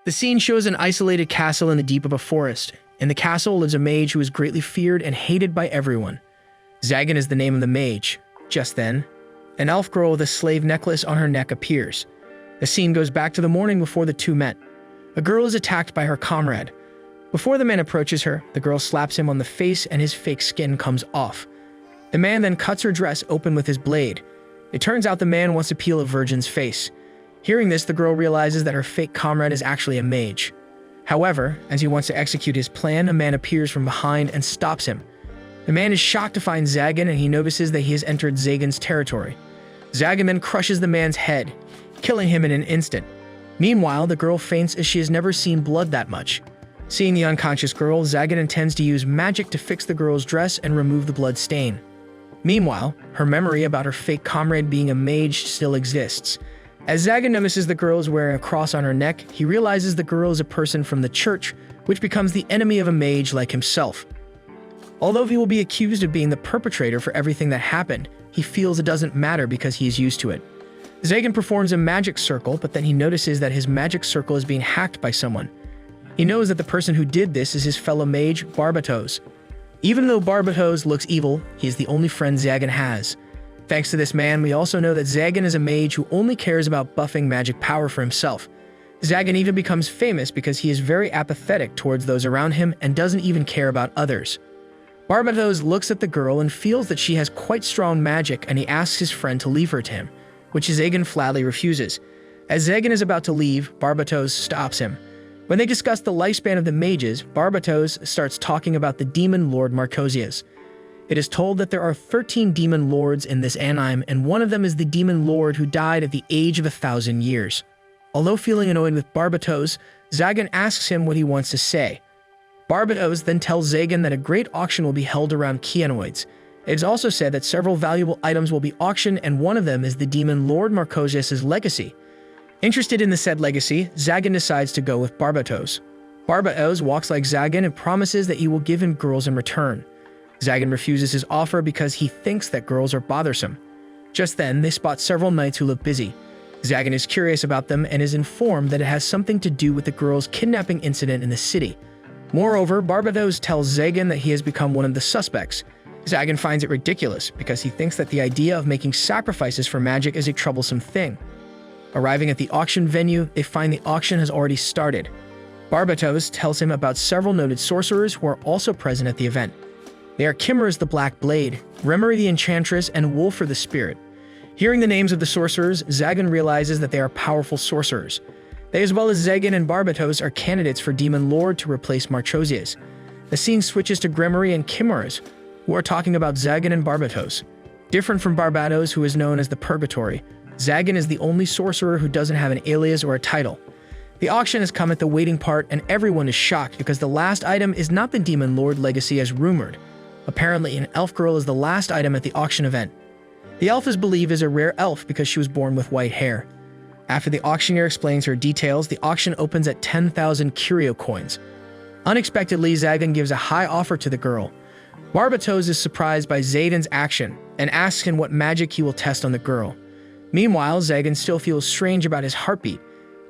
The scene shows an isolated castle in the deep of a forest. In the castle lives a mage who is greatly feared and hated by everyone. Zagan is the name of the mage. Just then, an elf girl with a slave necklace on her neck appears. The scene goes back to the morning before the two met. A girl is attacked by her comrade. Before the man approaches her, the girl slaps him on the face and his fake skin comes off. The man then cuts her dress open with his blade. It turns out the man wants to peel a virgin's face. Hearing this, the girl realizes that her fake comrade is actually a mage. However, as he wants to execute his plan, a man appears from behind and stops him. The man is shocked to find Zagan, and he notices that he has entered Zagan's territory. Zagan then crushes the man's head, killing him in an instant. Meanwhile, the girl faints as she has never seen blood that much. Seeing the unconscious girl, Zagan intends to use magic to fix the girl's dress and remove the blood stain. Meanwhile, her memory about her fake comrade being a mage still exists. As Zagan notices the girl is wearing a cross on her neck, he realizes the girl is a person from the church, which becomes the enemy of a mage like himself. Although he will be accused of being the perpetrator for everything that happened, he feels it doesn't matter because he is used to it. Zagan performs a magic circle, but then he notices that his magic circle is being hacked by someone. He knows that the person who did this is his fellow mage, Barbatos. Even though Barbatos looks evil, he is the only friend Zagan has. Thanks to this man, we also know that Zagan is a mage who only cares about buffing magic power for himself. Zagan even becomes famous because he is very apathetic towards those around him and doesn't even care about others. Barbatos looks at the girl and feels that she has quite strong magic, and he asks his friend to leave her to him, which Zagan flatly refuses. As Zagan is about to leave, Barbatos stops him. When they discuss the lifespan of the mages, Barbatos starts talking about the demon lord Marcosius. It is told that there are 13 demon lords in this anime, and one of them is the demon lord who died at the age of 1,000 years. Although feeling annoyed with Barbatos, Zagan asks him what he wants to say. Barbatos then tells Zagan that a great auction will be held around Keanoids. It is also said that several valuable items will be auctioned, and one of them is the demon lord Marcosius' legacy. Interested in the said legacy, Zagan decides to go with Barbatos. Barbatos walks like Zagan and promises that he will give him girls in return. Zagan refuses his offer because he thinks that girls are bothersome. Just then, they spot several knights who look busy. Zagan is curious about them and is informed that it has something to do with the girl's kidnapping incident in the city. Moreover, Barbatos tells Zagan that he has become one of the suspects. Zagan finds it ridiculous because he thinks that the idea of making sacrifices for magic is a troublesome thing. Arriving at the auction venue, they find the auction has already started. Barbatos tells him about several noted sorcerers who are also present at the event. They are Kimmer's the Black Blade, Remery the Enchantress, and Wolfer the Spirit. Hearing the names of the sorcerers, Zagan realizes that they are powerful sorcerers. They, as well as Zagan and Barbatos, are candidates for Demon Lord to replace Marchosius. The scene switches to Gremory and Kimmer's, who are talking about Zagan and Barbatos. Different from Barbatos, who is known as the Purgatory, Zagan is the only sorcerer who doesn't have an alias or a title. The auction has come at the waiting part, and everyone is shocked because the last item is not the Demon Lord legacy as rumored. Apparently, an elf girl is the last item at the auction event. The elf is believed as a rare elf because she was born with white hair. After the auctioneer explains her details, the auction opens at 10,000 curio coins. Unexpectedly, Zagan gives a high offer to the girl. Barbatos is surprised by Zagan's action and asks him what magic he will test on the girl. Meanwhile, Zagan still feels strange about his heartbeat.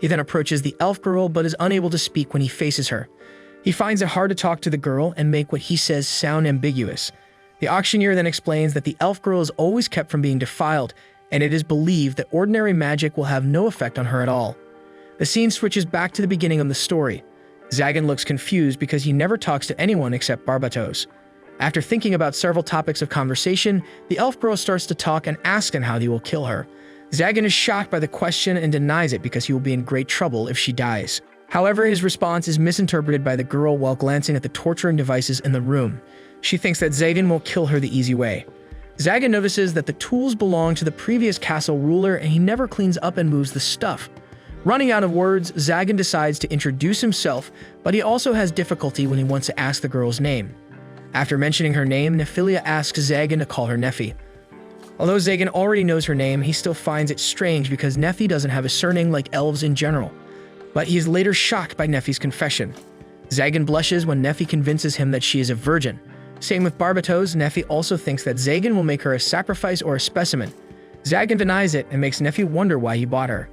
He then approaches the elf girl but is unable to speak when he faces her. He finds it hard to talk to the girl and make what he says sound ambiguous. The auctioneer then explains that the elf girl is always kept from being defiled, and it is believed that ordinary magic will have no effect on her at all. The scene switches back to the beginning of the story. Zagan looks confused because he never talks to anyone except Barbatos. After thinking about several topics of conversation, the elf girl starts to talk and asks him how he will kill her. Zagan is shocked by the question and denies it because he will be in great trouble if she dies. However, his response is misinterpreted by the girl while glancing at the torturing devices in the room. She thinks that Zagan will kill her the easy way. Zagan notices that the tools belong to the previous castle ruler and he never cleans up and moves the stuff. Running out of words, Zagan decides to introduce himself, but he also has difficulty when he wants to ask the girl's name. After mentioning her name, Nephilia asks Zagan to call her Nephi. Although Zagan already knows her name, he still finds it strange because Nephi doesn't have a surname like elves in general. But he is later shocked by Nephi's confession. Zagan blushes when Nephi convinces him that she is a virgin. Same with Barbatos, Nephi also thinks that Zagan will make her a sacrifice or a specimen. Zagan denies it and makes Nephi wonder why he bought her.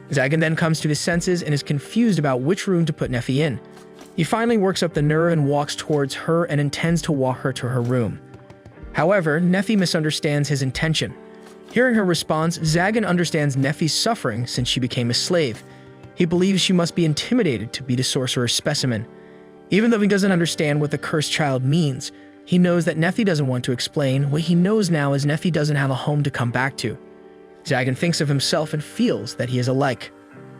Zagan then comes to his senses and is confused about which room to put Neffy in. He finally works up the nerve and walks towards her and intends to walk her to her room. However, Neffy misunderstands his intention. Hearing her response, Zagan understands Neffy's suffering since she became a slave. He believes she must be intimidated to be the sorcerer's specimen. Even though he doesn't understand what the cursed child means, he knows that Neffy doesn't want to explain. What he knows now is Neffy doesn't have a home to come back to. Zagan thinks of himself and feels that he is alike.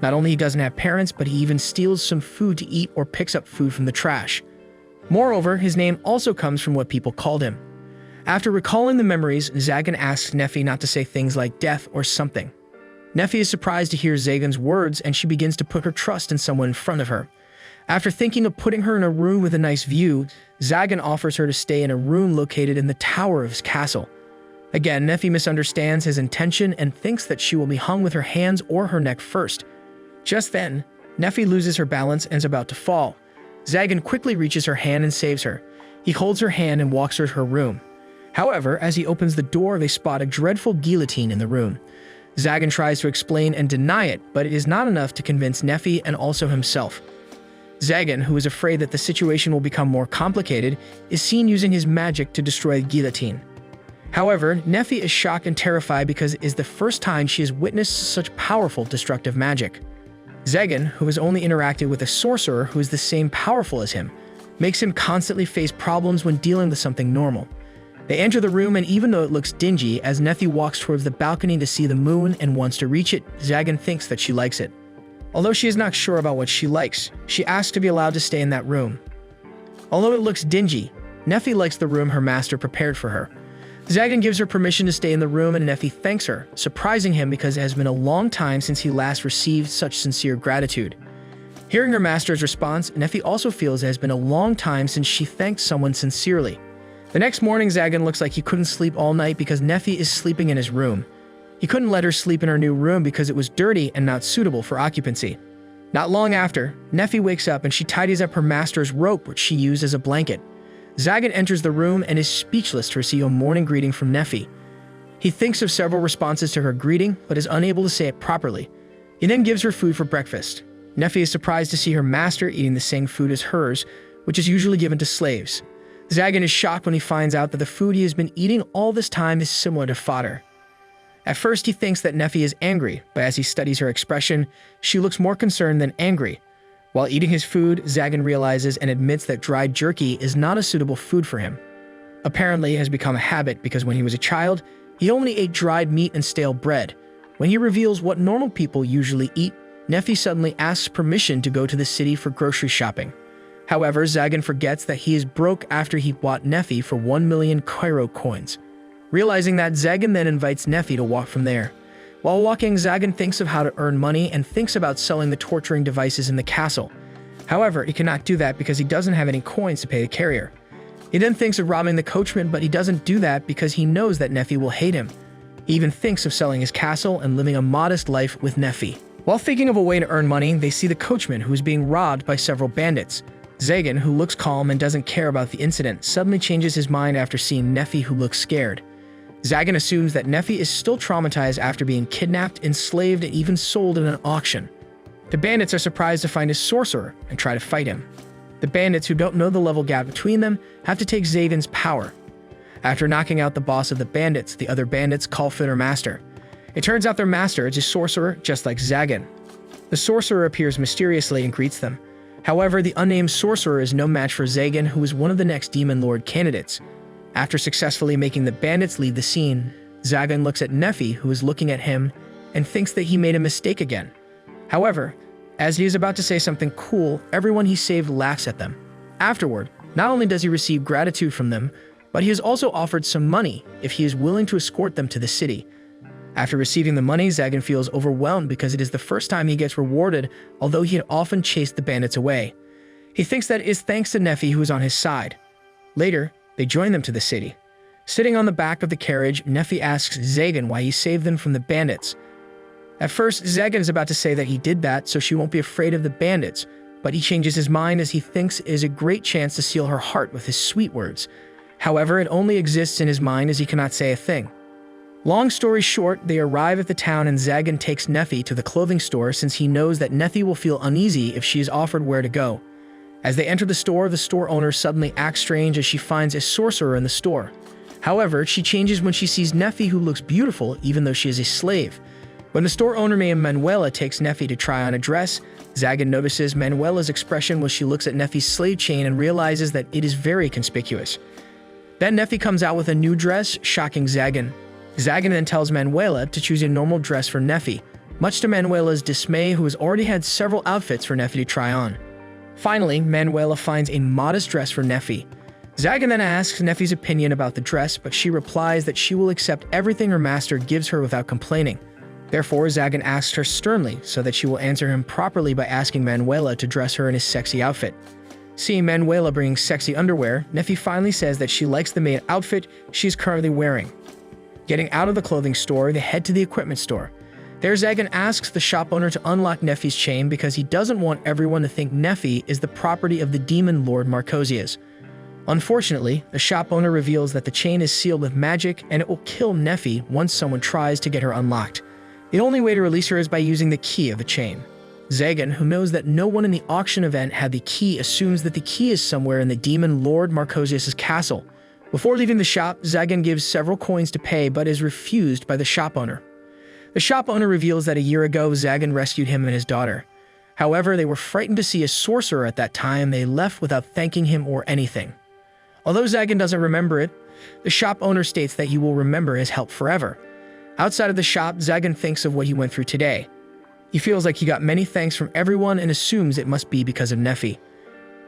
Not only he doesn't have parents, but he even steals some food to eat or picks up food from the trash. Moreover, his name also comes from what people called him. After recalling the memories, Zagan asks Neffy not to say things like death or something. Neffy is surprised to hear Zagan's words and she begins to put her trust in someone in front of her. After thinking of putting her in a room with a nice view, Zagan offers her to stay in a room located in the tower of his castle. Again, Neffy misunderstands his intention and thinks that she will be hung with her hands or her neck first. Just then, Neffy loses her balance and is about to fall. Zagan quickly reaches her hand and saves her. He holds her hand and walks her to her room. However, as he opens the door, they spot a dreadful guillotine in the room. Zagan tries to explain and deny it, but it is not enough to convince Neffy and also himself. Zagan, who is afraid that the situation will become more complicated, is seen using his magic to destroy the guillotine. However, Neffy is shocked and terrified because it is the first time she has witnessed such powerful destructive magic. Zagan, who has only interacted with a sorcerer who is the same powerful as him, makes him constantly face problems when dealing with something normal. They enter the room, and even though it looks dingy, as Neffy walks towards the balcony to see the moon and wants to reach it, Zagan thinks that she likes it. Although she is not sure about what she likes, she asks to be allowed to stay in that room. Although it looks dingy, Neffy likes the room her master prepared for her. Zagan gives her permission to stay in the room and Neffy thanks her, surprising him because it has been a long time since he last received such sincere gratitude. Hearing her master's response, Neffy also feels it has been a long time since she thanked someone sincerely. The next morning, Zagan looks like he couldn't sleep all night because Neffy is sleeping in his room. He couldn't let her sleep in her new room because it was dirty and not suitable for occupancy. Not long after, Neffy wakes up and she tidies up her master's rope, which she used as a blanket. Zagan enters the room and is speechless to receive a morning greeting from Neffy. He thinks of several responses to her greeting, but is unable to say it properly. He then gives her food for breakfast. Neffy is surprised to see her master eating the same food as hers, which is usually given to slaves. Zagan is shocked when he finds out that the food he has been eating all this time is similar to fodder. At first, he thinks that Neffy is angry, but as he studies her expression, she looks more concerned than angry. While eating his food, Zagan realizes and admits that dried jerky is not a suitable food for him. Apparently, it has become a habit because when he was a child, he only ate dried meat and stale bread. When he reveals what normal people usually eat, Neffy suddenly asks permission to go to the city for grocery shopping. However, Zagan forgets that he is broke after he bought Neffy for 1 million Cairo coins. Realizing that, Zagan then invites Neffy to walk from there. While walking, Zagan thinks of how to earn money and thinks about selling the torturing devices in the castle. However, he cannot do that because he doesn't have any coins to pay the carrier. He then thinks of robbing the coachman, but he doesn't do that because he knows that Neffy will hate him. He even thinks of selling his castle and living a modest life with Neffy. While thinking of a way to earn money, they see the coachman who is being robbed by several bandits. Zagan, who looks calm and doesn't care about the incident, suddenly changes his mind after seeing Neffy, who looks scared. Zagan assumes that Neffy is still traumatized after being kidnapped, enslaved, and even sold in an auction. The bandits are surprised to find a sorcerer and try to fight him. The bandits, who don't know the level gap between them, have to take Zagan's power. After knocking out the boss of the bandits, the other bandits call for their master. It turns out their master is a sorcerer just like Zagan. The sorcerer appears mysteriously and greets them. However, the unnamed sorcerer is no match for Zagan, who is one of the next Demon Lord candidates. After successfully making the bandits leave the scene, Zagan looks at Neffy, who is looking at him, and thinks that he made a mistake again. However, as he is about to say something cool, everyone he saved laughs at them. Afterward, not only does he receive gratitude from them, but he is also offered some money if he is willing to escort them to the city. After receiving the money, Zagan feels overwhelmed because it is the first time he gets rewarded, although he had often chased the bandits away. He thinks that it is thanks to Neffy, who is on his side. Later, they join them to the city. Sitting on the back of the carriage, Neffy asks Zagan why he saved them from the bandits. At first, Zagan is about to say that he did that so she won't be afraid of the bandits, but he changes his mind as he thinks it is a great chance to seal her heart with his sweet words. However, it only exists in his mind as he cannot say a thing. Long story short, they arrive at the town and Zagan takes Nephi to the clothing store since he knows that Nephi will feel uneasy if she is offered where to go. As they enter the store owner suddenly acts strange as she finds a sorcerer in the store. However, she changes when she sees Nephi, who looks beautiful even though she is a slave. When the store owner named Manuela takes Nephi to try on a dress, Zagan notices Manuela's expression when she looks at Nephi's slave chain and realizes that it is very conspicuous. Then Nephi comes out with a new dress, shocking Zagan. Zagan then tells Manuela to choose a normal dress for Nephi, much to Manuela's dismay, who has already had several outfits for Nephi to try on. Finally, Manuela finds a modest dress for Nephi. Zagan then asks Nephi's opinion about the dress, but she replies that she will accept everything her master gives her without complaining. Therefore, Zagan asks her sternly so that she will answer him properly by asking Manuela to dress her in his sexy outfit. Seeing Manuela bringing sexy underwear, Nephi finally says that she likes the maid outfit she is currently wearing. Getting out of the clothing store, they head to the equipment store. There, Zagan asks the shop owner to unlock Nephi's chain because he doesn't want everyone to think Nephi is the property of the demon lord Marcosius. Unfortunately, the shop owner reveals that the chain is sealed with magic and it will kill Nephi once someone tries to get her unlocked. The only way to release her is by using the key of the chain. Zagan, who knows that no one in the auction event had the key, assumes that the key is somewhere in the demon lord Marcosius' castle. Before leaving the shop, Zagan gives several coins to pay but is refused by the shop owner. The shop owner reveals that a year ago, Zagan rescued him and his daughter. However, they were frightened to see a sorcerer at that time. They left without thanking him or anything. Although Zagan doesn't remember it, the shop owner states that he will remember his help forever. Outside of the shop, Zagan thinks of what he went through today. He feels like he got many thanks from everyone and assumes it must be because of Nephi.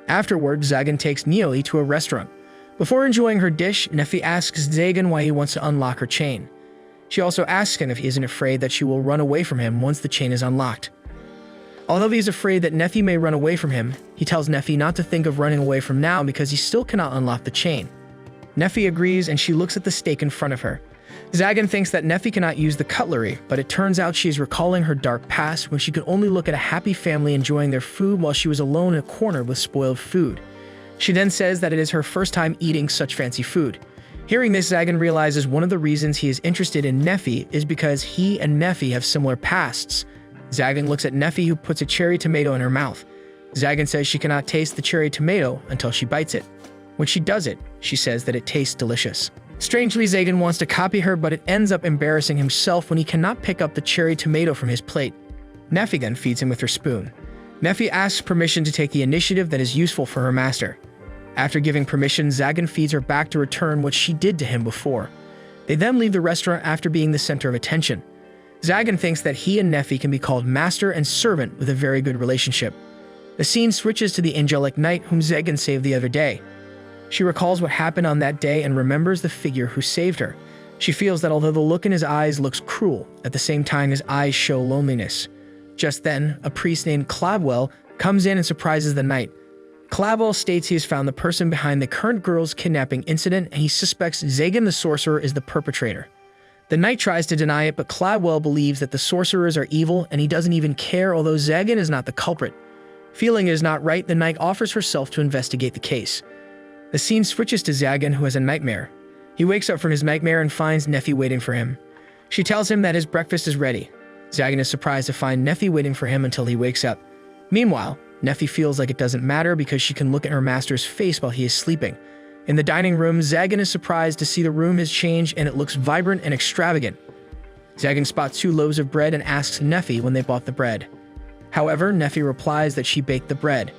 Afterward, Zagan takes Neoli to a restaurant. Before enjoying her dish, Nephi asks Zagan why he wants to unlock her chain. She also asks him if he isn't afraid that she will run away from him once the chain is unlocked. Although he is afraid that Nephi may run away from him, he tells Nephi not to think of running away from now because he still cannot unlock the chain. Nephi agrees and she looks at the steak in front of her. Zagan thinks that Nephi cannot use the cutlery, but it turns out she is recalling her dark past when she could only look at a happy family enjoying their food while she was alone in a corner with spoiled food. She then says that it is her first time eating such fancy food. Hearing this, Zagan realizes one of the reasons he is interested in Nephi is because he and Nephi have similar pasts. Zagan looks at Nephi, who puts a cherry tomato in her mouth. Zagan says she cannot taste the cherry tomato until she bites it. When she does it, she says that it tastes delicious. Strangely, Zagan wants to copy her, but it ends up embarrassing himself when he cannot pick up the cherry tomato from his plate. Nephi then feeds him with her spoon. Nephi asks permission to take the initiative that is useful for her master. After giving permission, Zagan feeds her back to return what she did to him before. They then leave the restaurant after being the center of attention. Zagan thinks that he and Nephi can be called master and servant with a very good relationship. The scene switches to the angelic knight whom Zagan saved the other day. She recalls what happened on that day and remembers the figure who saved her. She feels that although the look in his eyes looks cruel, at the same time his eyes show loneliness. Just then, a priest named Cladwell comes in and surprises the knight. Cladwell states he has found the person behind the current girl's kidnapping incident and he suspects Zagan the sorcerer is the perpetrator. The knight tries to deny it, but Cladwell believes that the sorcerers are evil and he doesn't even care, although Zagan is not the culprit. Feeling it is not right, the knight offers herself to investigate the case. The scene switches to Zagan, who has a nightmare. He wakes up from his nightmare and finds Nephi waiting for him. She tells him that his breakfast is ready. Zagan is surprised to find Nephi waiting for him until he wakes up. Meanwhile, Nephi feels like it doesn't matter because she can look at her master's face while he is sleeping. In the dining room, Zagan is surprised to see the room has changed and it looks vibrant and extravagant. Zagan spots 2 loaves of bread and asks Nephi when they bought the bread. However, Nephi replies that she baked the bread.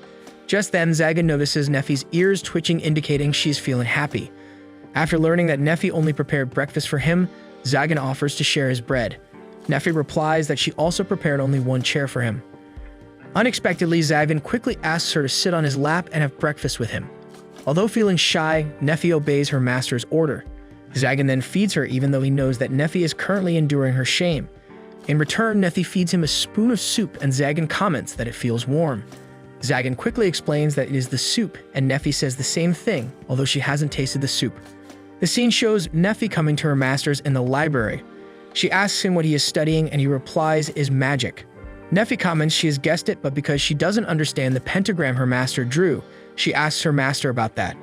Just then, Zagan notices Nephi's ears twitching, indicating she's feeling happy. After learning that Nephi only prepared breakfast for him, Zagan offers to share his bread. Nephi replies that she also prepared only 1 chair for him. Unexpectedly, Zagan quickly asks her to sit on his lap and have breakfast with him. Although feeling shy, Nephi obeys her master's order. Zagan then feeds her even though he knows that Nephi is currently enduring her shame. In return, Nephi feeds him a spoon of soup and Zagan comments that it feels warm. Zagan quickly explains that it is the soup and Nephi says the same thing, although she hasn't tasted the soup. The scene shows Nephi coming to her master's in the library. She asks him what he is studying and he replies is magic. Nephi comments she has guessed it, but because she doesn't understand the pentagram her master drew, she asks her master about that.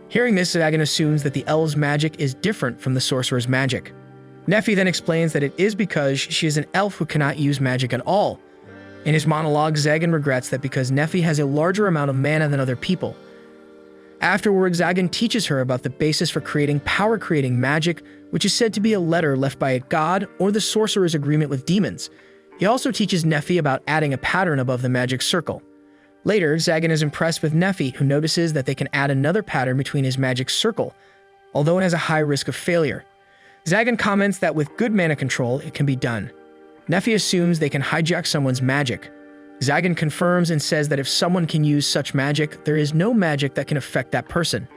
Hearing this, Zagan assumes that the elves' magic is different from the sorcerer's magic. Nephi then explains that it is because she is an elf who cannot use magic at all. In his monologue, Zagan regrets that because Nephi has a larger amount of mana than other people. Afterwards, Zagan teaches her about the basis for creating power-creating magic, which is said to be a letter left by a god or the sorcerer's agreement with demons. He also teaches Nephi about adding a pattern above the magic circle. Later, Zagan is impressed with Nephi, who notices that they can add another pattern between his magic circle, although it has a high risk of failure. Zagan comments that with good mana control, it can be done. Nephi assumes they can hijack someone's magic. Zagan confirms and says that if someone can use such magic, there is no magic that can affect that person.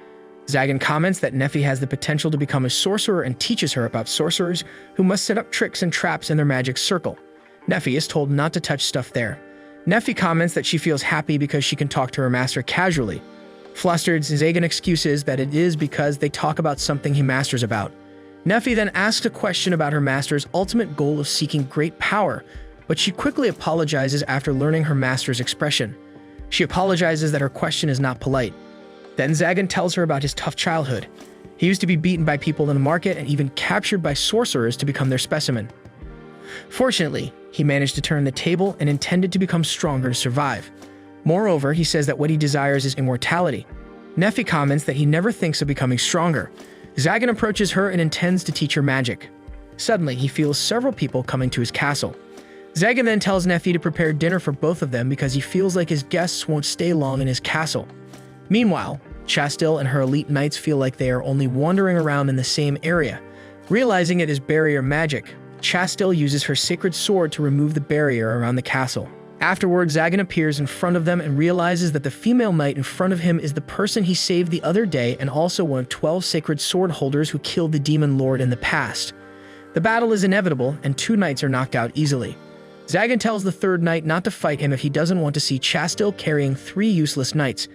Zagan comments that Nephi has the potential to become a sorcerer and teaches her about sorcerers who must set up tricks and traps in their magic circle. Nephi is told not to touch stuff there. Nephi comments that she feels happy because she can talk to her master casually. Flustered, Zagan excuses that it is because they talk about something he masters about. Nephi then asks a question about her master's ultimate goal of seeking great power, but she quickly apologizes after learning her master's expression. She apologizes that her question is not polite. Then Zagan tells her about his tough childhood. He used to be beaten by people in the market and even captured by sorcerers to become their specimen. Fortunately, he managed to turn the table and intended to become stronger to survive. Moreover, he says that what he desires is immortality. Nephi comments that he never thinks of becoming stronger. Zagan approaches her and intends to teach her magic. Suddenly, he feels several people coming to his castle. Zagan then tells Nephi to prepare dinner for both of them because he feels like his guests won't stay long in his castle. Meanwhile, Chastil and her elite knights feel like they are only wandering around in the same area. Realizing it is barrier magic, Chastil uses her sacred sword to remove the barrier around the castle. Afterwards, Zagan appears in front of them and realizes that the female knight in front of him is the person he saved the other day and also one of 12 sacred sword holders who killed the demon lord in the past. The battle is inevitable, and 2 knights are knocked out easily. Zagan tells the 3rd knight not to fight him if he doesn't want to see Chastil carrying 3 useless knights.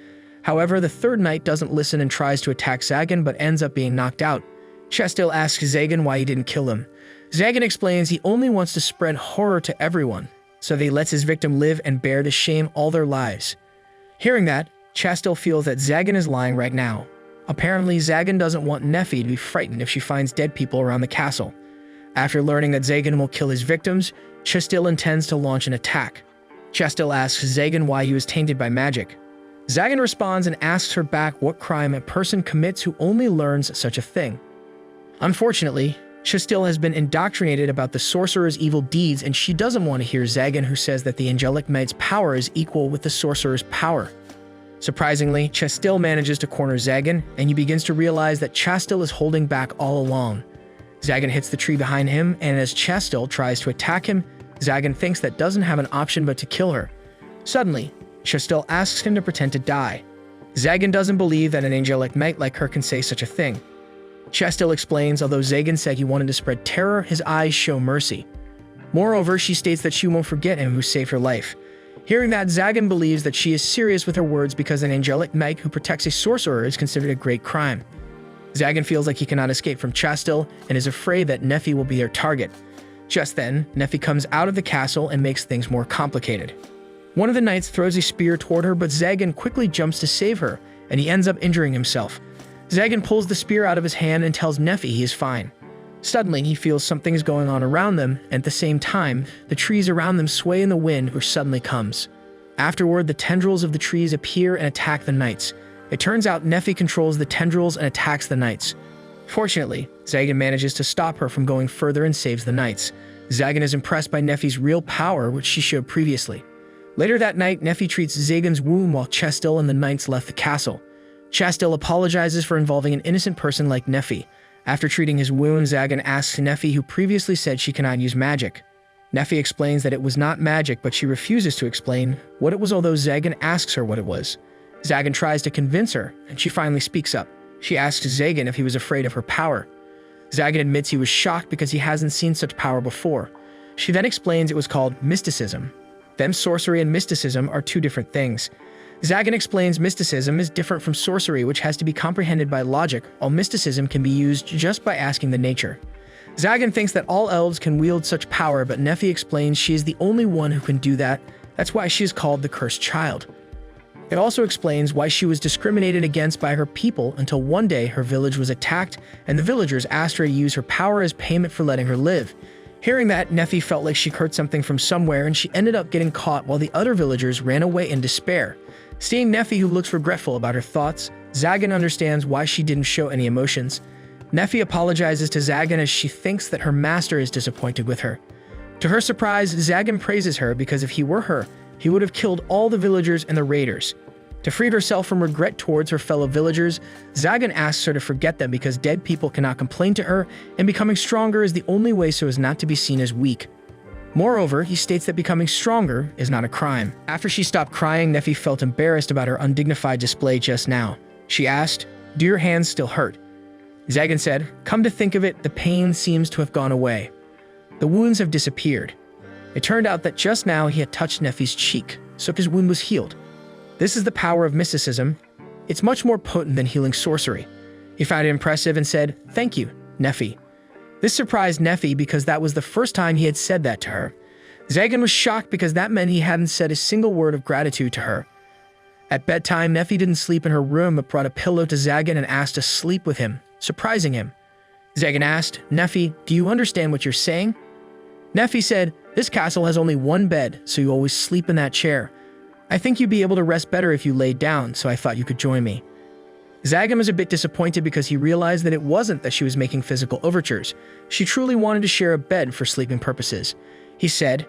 However, the 3rd knight doesn't listen and tries to attack Zagan but ends up being knocked out. Chastil asks Zagan why he didn't kill him. Zagan explains he only wants to spread horror to everyone, so he lets his victim live and bear the shame all their lives. Hearing that, Chastil feels that Zagan is lying right now. Apparently, Zagan doesn't want Nephi to be frightened if she finds dead people around the castle. After learning that Zagan will kill his victims, Chastil intends to launch an attack. Chastil asks Zagan why he was tainted by magic. Zagan responds and asks her back what crime a person commits who only learns such a thing. Unfortunately, Chastil has been indoctrinated about the sorcerer's evil deeds, and she doesn't want to hear Zagan, who says that the angelic knight's power is equal with the sorcerer's power. Surprisingly, Chastil manages to corner Zagan, and he begins to realize that Chastil is holding back all along. Zagan hits the tree behind him, and as Chastil tries to attack him, Zagan thinks that doesn't have an option but to kill her. Suddenly, Chastil asks him to pretend to die. Zagan doesn't believe that an angelic knight like her can say such a thing. Chastil explains although Zagan said he wanted to spread terror, his eyes show mercy. Moreover, she states that she won't forget him who saved her life. Hearing that, Zagan believes that she is serious with her words because an angelic knight who protects a sorcerer is considered a great crime. Zagan feels like he cannot escape from Chastil and is afraid that Nephi will be their target. Just then, Nephi comes out of the castle and makes things more complicated. One of the knights throws a spear toward her, but Zagan quickly jumps to save her, and he ends up injuring himself. Zagan pulls the spear out of his hand and tells Nephi he is fine. Suddenly, he feels something is going on around them, and at the same time, the trees around them sway in the wind, which suddenly comes. Afterward, the tendrils of the trees appear and attack the knights. It turns out Nephi controls the tendrils and attacks the knights. Fortunately, Zagan manages to stop her from going further and saves the knights. Zagan is impressed by Nephi's real power, which she showed previously. Later that night, Nephi treats Zagan's wound while Chastil and the knights left the castle. Chastil apologizes for involving an innocent person like Nephi. After treating his wound, Zagan asks Nephi, who previously said she cannot use magic. Nephi explains that it was not magic, but she refuses to explain what it was, although Zagan asks her what it was. Zagan tries to convince her, and she finally speaks up. She asks Zagan if he was afraid of her power. Zagan admits he was shocked because he hasn't seen such power before. She then explains it was called mysticism. Then sorcery and mysticism are 2 different things. Zagan explains mysticism is different from sorcery, which has to be comprehended by logic, while mysticism can be used just by asking the nature. Zagan thinks that all elves can wield such power, but Nephi explains she is the only one who can do that. That's why she is called the cursed child. It also explains why she was discriminated against by her people until one day her village was attacked and the villagers asked her to use her power as payment for letting her live. Hearing that, Neffy felt like she heard something from somewhere and she ended up getting caught while the other villagers ran away in despair. Seeing Neffy, who looks regretful about her thoughts, Zagan understands why she didn't show any emotions. Neffy apologizes to Zagan as she thinks that her master is disappointed with her. To her surprise, Zagan praises her because if he were her, he would have killed all the villagers and the raiders. To free herself from regret towards her fellow villagers, Zagan asks her to forget them because dead people cannot complain to her, and becoming stronger is the only way so as not to be seen as weak. Moreover, he states that becoming stronger is not a crime. After she stopped crying, Neffy felt embarrassed about her undignified display just now. She asked, "Do your hands still hurt?" Zagan said, "Come to think of it, the pain seems to have gone away. The wounds have disappeared." It turned out that just now he had touched Neffy's cheek, so his wound was healed. This is the power of mysticism. It's much more potent than healing sorcery. He found it impressive and said, "Thank you, Neffy." This surprised Neffy because that was the first time he had said that to her. Zagan was shocked because that meant he hadn't said a single word of gratitude to her. At bedtime, Neffy didn't sleep in her room but brought a pillow to Zagan and asked to sleep with him, surprising him. Zagan asked, "Neffy, do you understand what you're saying?" Neffy said, "This castle has only one bed, so you always sleep in that chair. I think you'd be able to rest better if you laid down, so I thought you could join me." Zagan was a bit disappointed because he realized that it wasn't that she was making physical overtures. She truly wanted to share a bed for sleeping purposes. He said,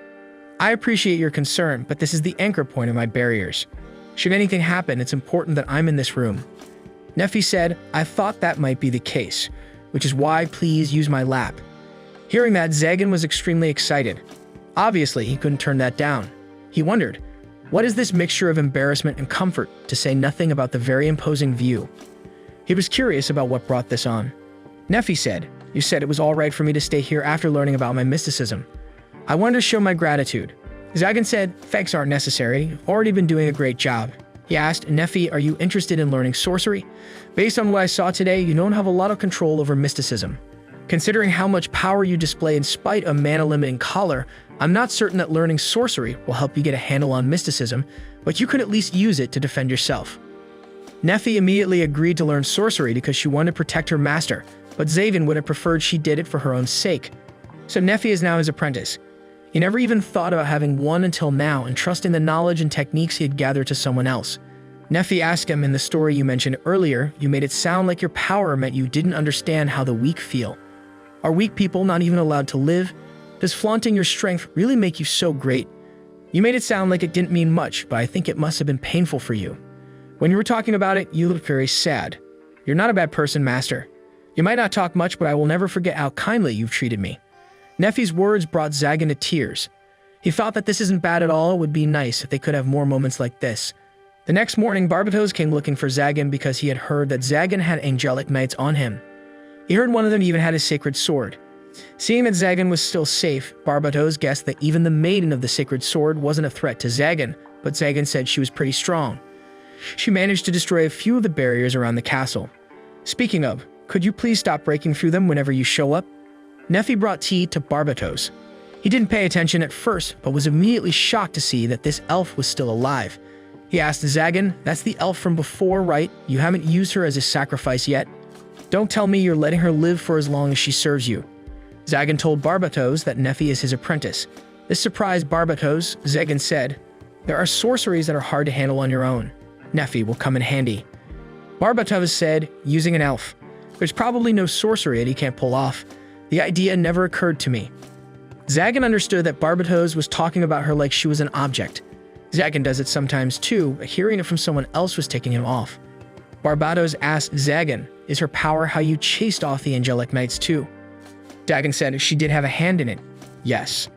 "I appreciate your concern, but this is the anchor point of my barriers. Should anything happen, it's important that I'm in this room." Neffy said, "I thought that might be the case, which is why please use my lap." Hearing that, Zagan was extremely excited. Obviously, he couldn't turn that down. He wondered, what is this mixture of embarrassment and comfort, to say nothing about the very imposing view? He was curious about what brought this on. Neffy said, "You said it was all right for me to stay here after learning about my mysticism. I wanted to show my gratitude." Zagan said, "Thanks aren't necessary. You've already been doing a great job." He asked, "Neffy, are you interested in learning sorcery? Based on what I saw today, you don't have a lot of control over mysticism. Considering how much power you display in spite of mana-limiting collar, I'm not certain that learning sorcery will help you get a handle on mysticism, but you could at least use it to defend yourself." Neffy immediately agreed to learn sorcery because she wanted to protect her master, but Zagan would have preferred she did it for her own sake. So Neffy is now his apprentice. He never even thought about having one until now and trusting the knowledge and techniques he had gathered to someone else. Neffy asked him, "In the story you mentioned earlier, you made it sound like your power meant you didn't understand how the weak feel. Are weak people not even allowed to live? Does flaunting your strength really make you so great? You made it sound like it didn't mean much, but I think it must have been painful for you. When you were talking about it, you looked very sad. You're not a bad person, Master. You might not talk much, but I will never forget how kindly you've treated me." Neffy's words brought Zagan to tears. He thought that this isn't bad at all. It would be nice if they could have more moments like this. The next morning, Barbatos came looking for Zagan because he had heard that Zagan had angelic knights on him. He heard one of them even had a sacred sword. Seeing that Zagan was still safe, Barbatos guessed that even the maiden of the sacred sword wasn't a threat to Zagan, but Zagan said she was pretty strong. She managed to destroy a few of the barriers around the castle. "Speaking of, could you please stop breaking through them whenever you show up?" Neffy brought tea to Barbatos. He didn't pay attention at first, but was immediately shocked to see that this elf was still alive. He asked Zagan, "That's the elf from before, right? You haven't used her as a sacrifice yet? Don't tell me you're letting her live for as long as she serves you." Zagan told Barbatos that Neffy is his apprentice. This surprised Barbatos. Zagan said, "There are sorceries that are hard to handle on your own. Neffy will come in handy." Barbatos said, "Using an elf. There's probably no sorcery that he can't pull off. The idea never occurred to me." Zagan understood that Barbatos was talking about her like she was an object. Zagan does it sometimes too, but hearing it from someone else was taking him off. Barbatos asked Zagan, "Is her power how you chased off the angelic knights too?" Zagan said she did have a hand in it. Yes.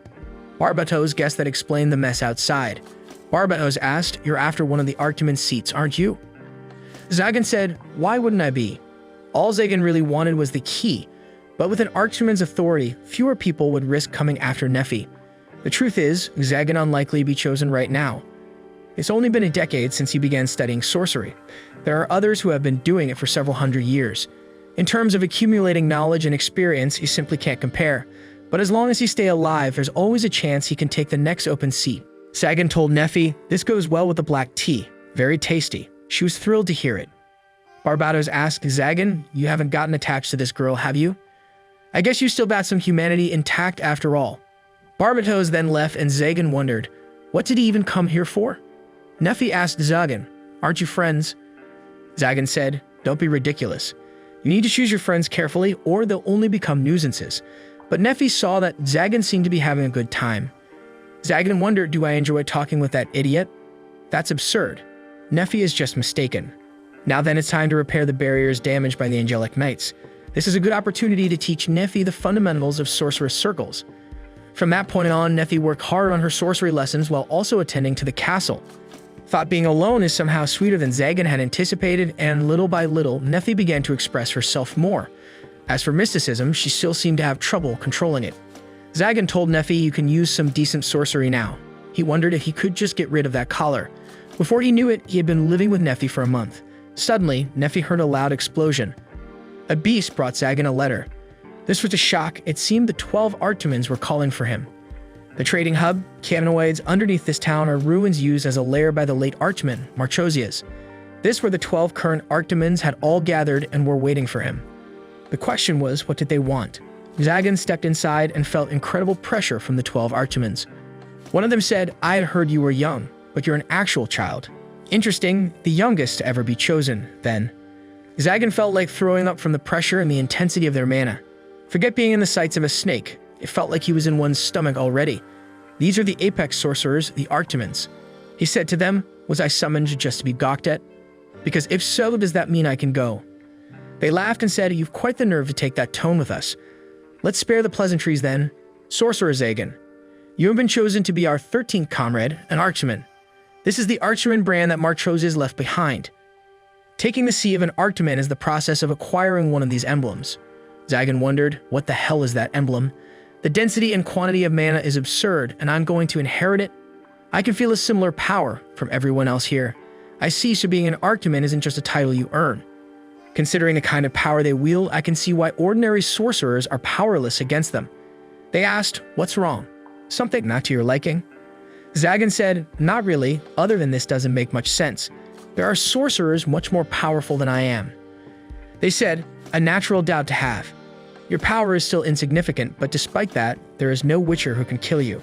Barbatos guessed that explained the mess outside. Barbatos asked, "You're after one of the Archdemon seats, aren't you?" Zagan said, "Why wouldn't I be? All Zagan really wanted was the key, but with an Archdemon's authority, fewer people would risk coming after Neffy. The truth is, Zagan unlikely be chosen right now. It's only been a decade since he began studying sorcery. There are others who have been doing it for several hundred years. In terms of accumulating knowledge and experience, he simply can't compare. But as long as he stays alive, there's always a chance he can take the next open seat." Zagan told Neffy, "This goes well with the black tea. Very tasty. She was thrilled to hear it. Barbatos asked, Zagan, you haven't gotten attached to this girl, have you? I guess you still got some humanity intact after all. Barbatos then left and Zagan wondered, what did he even come here for? Nephi asked Zagan, aren't you friends? Zagan said, don't be ridiculous. You need to choose your friends carefully or they'll only become nuisances. But Nephi saw that Zagan seemed to be having a good time. Zagan wondered, do I enjoy talking with that idiot? That's absurd. Nephi is just mistaken. Now then it's time to repair the barriers damaged by the angelic knights. This is a good opportunity to teach Nephi the fundamentals of sorceress circles. From that point on, Nephi worked hard on her sorcery lessons while also attending to the castle. Thought being alone is somehow sweeter than Zagan had anticipated, and little by little, Nephi began to express herself more. As for mysticism, she still seemed to have trouble controlling it. Zagan told Nephi you can use some decent sorcery now. He wondered if he could just get rid of that collar. Before he knew it, he had been living with Nephi for a month. Suddenly, Nephi heard a loud explosion. A beast brought Zagan a letter. This was a shock. It seemed the 12 Archdemons were calling for him. The trading hub, cannabinoids underneath this town are ruins used as a lair by the late Archman, Marchosias. This where the 12 current Archdemons had all gathered and were waiting for him. The question was, what did they want? Zagan stepped inside and felt incredible pressure from the 12 Archdemons. One of them said, I had heard you were young, but you're an actual child. Interesting, the youngest to ever be chosen, then. Zagan felt like throwing up from the pressure and the intensity of their mana. Forget being in the sights of a snake. It felt like he was in one's stomach already. These are the apex sorcerers, the Archdemons. He said to them, was I summoned just to be gawked at? Because if so, does that mean I can go? They laughed and said, you've quite the nerve to take that tone with us. Let's spare the pleasantries then. Sorcerer Zagan, you have been chosen to be our 13th comrade, an Archdemon. This is the Archdemon brand that Marchosias left behind. Taking the sea of an Archdemon is the process of acquiring one of these emblems. Zagan wondered, what the hell is that emblem? The density and quantity of mana is absurd, and I'm going to inherit it? I can feel a similar power from everyone else here. I see, so being an Archdemon isn't just a title you earn. Considering the kind of power they wield, I can see why ordinary sorcerers are powerless against them. They asked, what's wrong? Something not to your liking? Zagan said, not really, other than this doesn't make much sense. There are sorcerers much more powerful than I am. They said, a natural doubt to have. Your power is still insignificant, but despite that, there is no witcher who can kill you.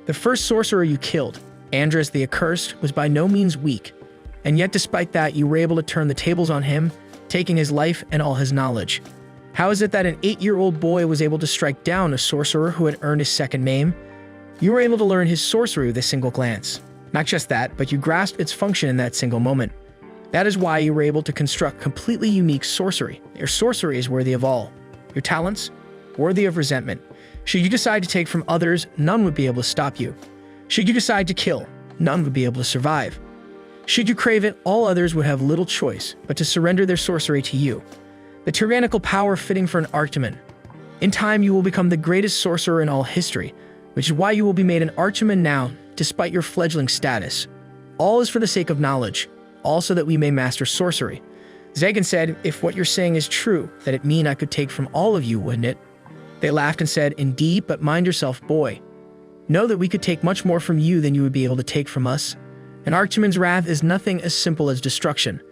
The first sorcerer you killed, Andrus the Accursed, was by no means weak, and yet despite that, you were able to turn the tables on him, taking his life and all his knowledge. How is it that an 8-year-old boy was able to strike down a sorcerer who had earned his second name? You were able to learn his sorcery with a single glance. Not just that, but you grasped its function in that single moment. That is why you were able to construct completely unique sorcery. Your sorcery is worthy of all. Your talents? Worthy of resentment. Should you decide to take from others, none would be able to stop you. Should you decide to kill, none would be able to survive. Should you crave it, all others would have little choice but to surrender their sorcery to you. The tyrannical power fitting for an Archdemon. In time, you will become the greatest sorcerer in all history, which is why you will be made an Archdemon now, despite your fledgling status. All is for the sake of knowledge, all so that we may master sorcery. Zagan said, if what you're saying is true, that'd mean I could take from all of you, wouldn't it? They laughed and said, indeed, but mind yourself, boy. Know that we could take much more from you than you would be able to take from us. An Archdemon's wrath is nothing as simple as destruction.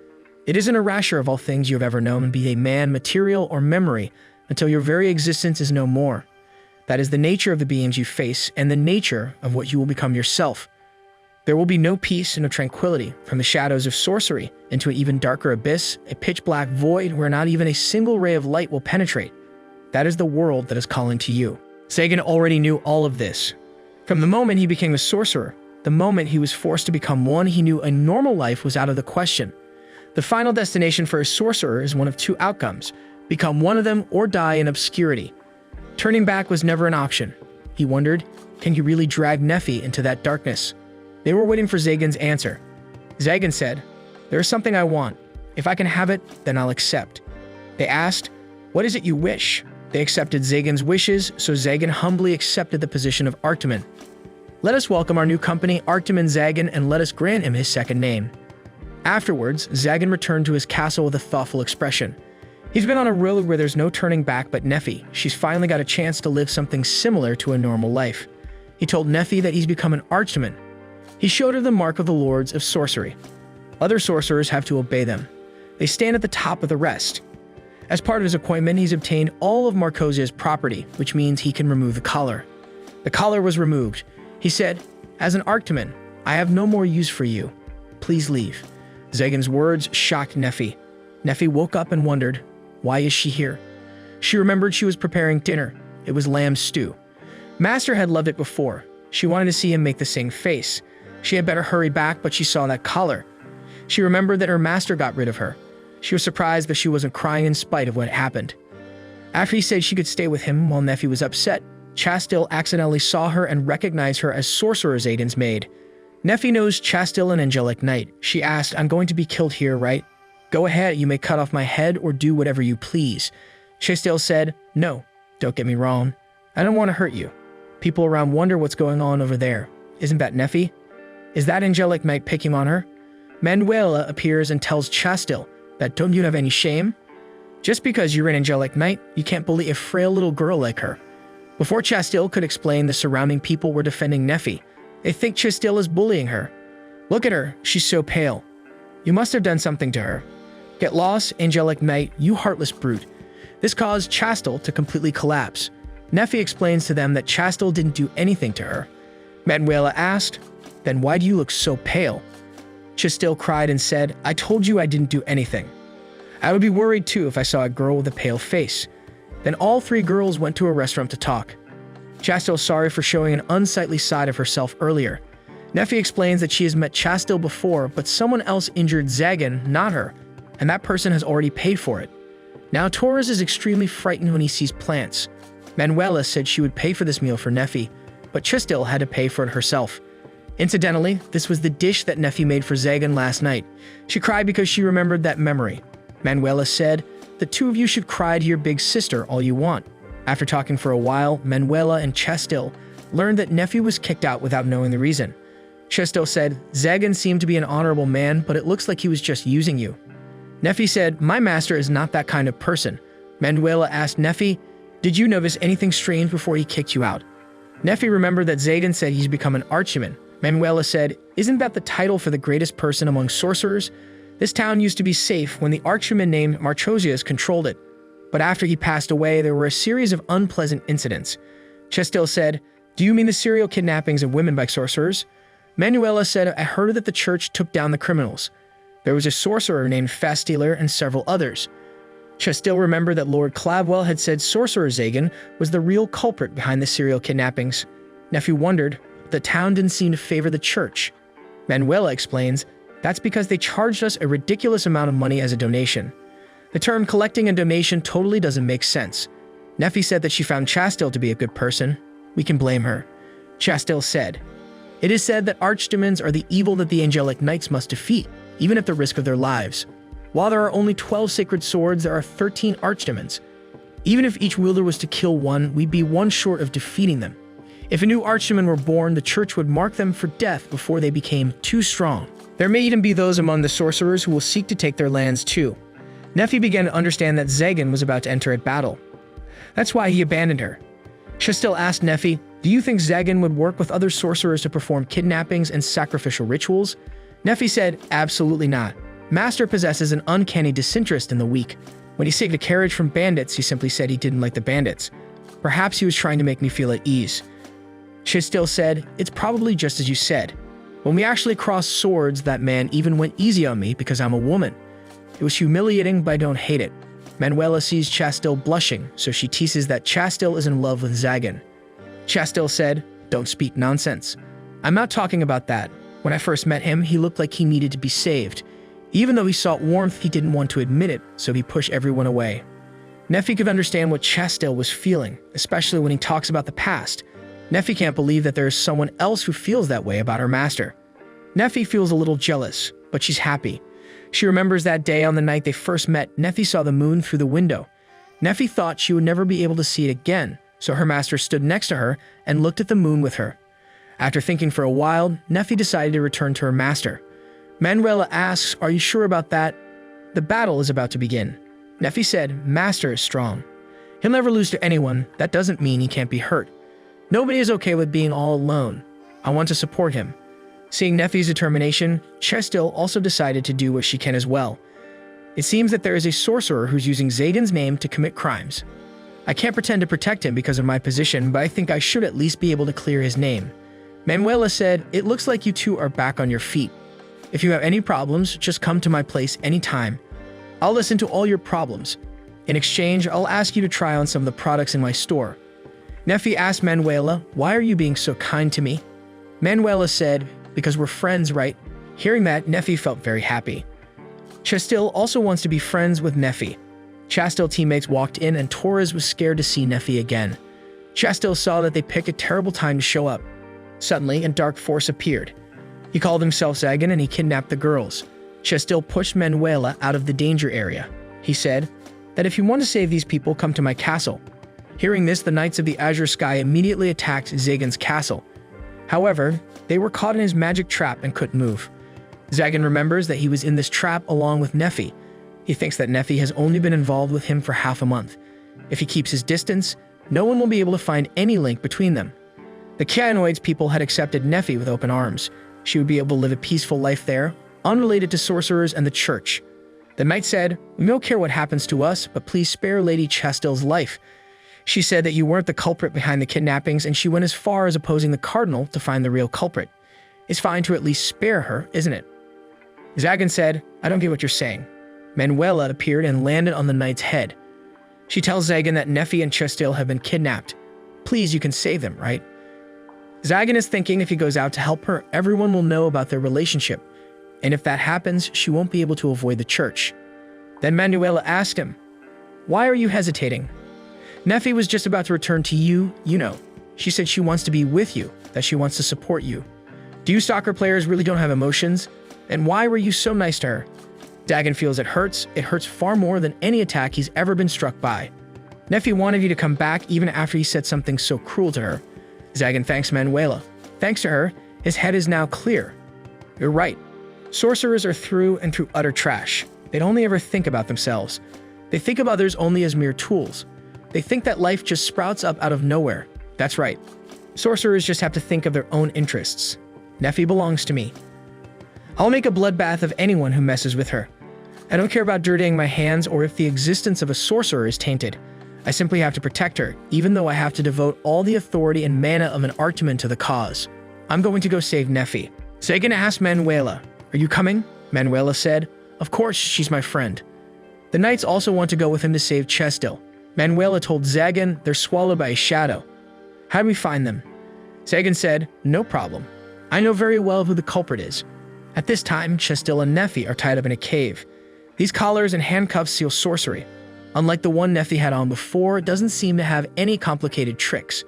It is an erasure of all things you have ever known, be they man, material, or memory, until your very existence is no more. That is the nature of the beings you face, and the nature of what you will become yourself. There will be no peace and no tranquility, from the shadows of sorcery into an even darker abyss, a pitch-black void where not even a single ray of light will penetrate. That is the world that is calling to you. Zagan already knew all of this. From the moment he became a sorcerer, the moment he was forced to become one, he knew a normal life was out of the question. The final destination for a sorcerer is one of two outcomes: become one of them or die in obscurity. Turning back was never an option. He wondered, can he really drag Nephi into that darkness? They were waiting for Zagan's answer. Zagan said, there is something I want. If I can have it, then I'll accept. They asked, what is it you wish? They accepted Zagan's wishes, so Zagan humbly accepted the position of Archdemon. Let us welcome our new company, Archdemon Zagan, and let us grant him his second name. Afterwards, Zagan returned to his castle with a thoughtful expression. He's been on a road where there's no turning back but Nephi. She's finally got a chance to live something similar to a normal life. He told Nephi that he's become an Archdemon. He showed her the mark of the Lords of Sorcery. Other sorcerers have to obey them. They stand at the top of the rest. As part of his appointment, he's obtained all of Marcosia's property, which means he can remove the collar. The collar was removed. He said, "As an Archdemon, I have no more use for you. Please leave." Zagan's words shocked Nephi. Nephi woke up and wondered, why is she here? She remembered she was preparing dinner. It was lamb stew. Master had loved it before. She wanted to see him make the same face. She had better hurry back, but she saw that collar. She remembered that her master got rid of her. She was surprised that she wasn't crying in spite of what happened. After he said she could stay with him while Nephi was upset, Chastil accidentally saw her and recognized her as Sorcerer Zayden's maid. Nephi knows Chastil an angelic knight. She asked, "I'm going to be killed here, right? Go ahead, you may cut off my head or do whatever you please." Chastil said, "No, don't get me wrong. I don't want to hurt you. People around wonder what's going on over there. Isn't that Nephi? Is that angelic knight picking on her?" Manuela appears and tells Chastil that don't you have any shame? Just because you're an angelic knight, you can't bully a frail little girl like her. Before Chastil could explain, the surrounding people were defending Nephi. They think Chastil is bullying her. "Look at her, she's so pale. You must have done something to her. Get lost, angelic knight, you heartless brute." This caused Chastil to completely collapse. Nephi explains to them that Chastil didn't do anything to her. Manuela asked, "Then why do you look so pale?" Chastil cried and said, "I told you I didn't do anything. I would be worried too if I saw a girl with a pale face." Then all three girls went to a restaurant to talk. Chastil is sorry for showing an unsightly side of herself earlier. Nephi explains that she has met Chastil before, but someone else injured Zagan, not her, and that person has already paid for it. Now Torres is extremely frightened when he sees plants. Manuela said she would pay for this meal for Nephi, but Chastil had to pay for it herself. Incidentally, this was the dish that Nephi made for Zagan last night. She cried because she remembered that memory. Manuela said, "The two of you should cry to your big sister all you want." After talking for a while, Manuela and Chastil learned that Nephi was kicked out without knowing the reason. Chastil said, "Zagan seemed to be an honorable man, but it looks like he was just using you." Nephi said, "My master is not that kind of person." Manuela asked Nephi, "Did you notice anything strange before he kicked you out?" Nephi remembered that Zagan said he's become an Archdemon. Manuela said, "Isn't that the title for the greatest person among sorcerers? This town used to be safe when the Archdemon named Marchosius controlled it. But after he passed away, there were a series of unpleasant incidents." Chastil said, "Do you mean the serial kidnappings of women by sorcerers?" Manuela said, "I heard that the church took down the criminals. There was a sorcerer named Fastealer and several others." Chastil remembered that Lord Clavwell had said Sorcerer Zagan was the real culprit behind the serial kidnappings. Nephi wondered, but the town didn't seem to favor the church. Manuela explains, "That's because they charged us a ridiculous amount of money as a donation. The term collecting a donation totally doesn't make sense." Nephi said that she found Chastil to be a good person. "We can blame her." Chastil said, "It is said that archdemons are the evil that the angelic knights must defeat, even at the risk of their lives. While there are only 12 sacred swords, there are 13 archdemons. Even if each wielder was to kill one, we'd be one short of defeating them. If a new archdemon were born, the church would mark them for death before they became too strong. There may even be those among the sorcerers who will seek to take their lands too." Nephi began to understand that Zagan was about to enter a battle. That's why he abandoned her. Chastil asked Nephi, "Do you think Zagan would work with other sorcerers to perform kidnappings and sacrificial rituals?" Nephi said, "Absolutely not. Master possesses an uncanny disinterest in the weak. When he saved a carriage from bandits, he simply said he didn't like the bandits. Perhaps he was trying to make me feel at ease." Chastil said, "It's probably just as you said. When we actually crossed swords, that man even went easy on me because I'm a woman. It was humiliating, but I don't hate it." Manuela sees Chastil blushing, so she teases that Chastil is in love with Zagan. Chastil said, "Don't speak nonsense. I'm not talking about that. When I first met him, he looked like he needed to be saved. Even though he sought warmth, he didn't want to admit it, so he pushed everyone away." Nephi could understand what Chastil was feeling, especially when he talks about the past. Nephi can't believe that there is someone else who feels that way about her master. Nephi feels a little jealous, but she's happy. She remembers that day on the night they first met, Nephi saw the moon through the window. Nephi thought she would never be able to see it again, so her master stood next to her and looked at the moon with her. After thinking for a while, Nephi decided to return to her master. Manuela asks, "Are you sure about that? The battle is about to begin." Nephi said, "Master is strong. He'll never lose to anyone. That doesn't mean he can't be hurt. Nobody is okay with being all alone. I want to support him." Seeing Nefi's determination, Chestil also decided to do what she can as well. It seems that there is a sorcerer who's using Zayden's name to commit crimes. I can't pretend to protect him because of my position, but I think I should at least be able to clear his name. Manuela said, "It looks like you two are back on your feet. If you have any problems, just come to my place anytime. I'll listen to all your problems. In exchange, I'll ask you to try on some of the products in my store." Nefi asked Manuela, "Why are you being so kind to me?" Manuela said, "Because we're friends, right?" Hearing that, Nefi felt very happy. Chestil also wants to be friends with Nefi. Chastil teammates walked in and Torres was scared to see Nefi again. Chastil saw that they picked a terrible time to show up. Suddenly, a dark force appeared. He called himself Zagan and he kidnapped the girls. Chestil pushed Manuela out of the danger area. He said that if you want to save these people, come to my castle. Hearing this, the Knights of the Azure Sky immediately attacked Zagan's castle. However, they were caught in his magic trap and couldn't move. Zagan remembers that he was in this trap along with Nefi. He thinks that Nefi has only been involved with him for half a month. If he keeps his distance, no one will be able to find any link between them. The Kyanoids people had accepted Nefi with open arms. She would be able to live a peaceful life there, unrelated to sorcerers and the church. The knight said, "We don't care what happens to us, but please spare Lady Chastil's life." She said that you weren't the culprit behind the kidnappings, and she went as far as opposing the cardinal to find the real culprit. It's fine to at least spare her, isn't it? Zagan said, "I don't get what you're saying." Manuela appeared and landed on the knight's head. She tells Zagan that Nefi and Chestil have been kidnapped. Please, you can save them, right? Zagan is thinking if he goes out to help her, everyone will know about their relationship. And if that happens, she won't be able to avoid the church. Then Manuela asked him, "Why are you hesitating?" Nefi was just about to return to you, you know. She said she wants to be with you, that she wants to support you. Do you soccer players really don't have emotions? And why were you so nice to her? Zagan feels it hurts far more than any attack he's ever been struck by. Nefi wanted you to come back even after he said something so cruel to her. Zagan thanks Manuela. Thanks to her, his head is now clear. You're right. Sorcerers are through and through utter trash. They'd only ever think about themselves. They think of others only as mere tools. They think that life just sprouts up out of nowhere. That's right. Sorcerers just have to think of their own interests. Nefi belongs to me. I'll make a bloodbath of anyone who messes with her. I don't care about dirtying my hands or if the existence of a sorcerer is tainted. I simply have to protect her, even though I have to devote all the authority and mana of an Archdemon to the cause. I'm going to go save Nefi. Zagan asked Manuela, "Are you coming?" Manuela said, "Of course, she's my friend." The knights also want to go with him to save Chestil. Manuela told Zagan they're swallowed by a shadow. How do we find them? Zagan said, "No problem. I know very well who the culprit is." At this time, Chestil and Nefi are tied up in a cave. These collars and handcuffs seal sorcery. Unlike the one Nefi had on before, it doesn't seem to have any complicated tricks.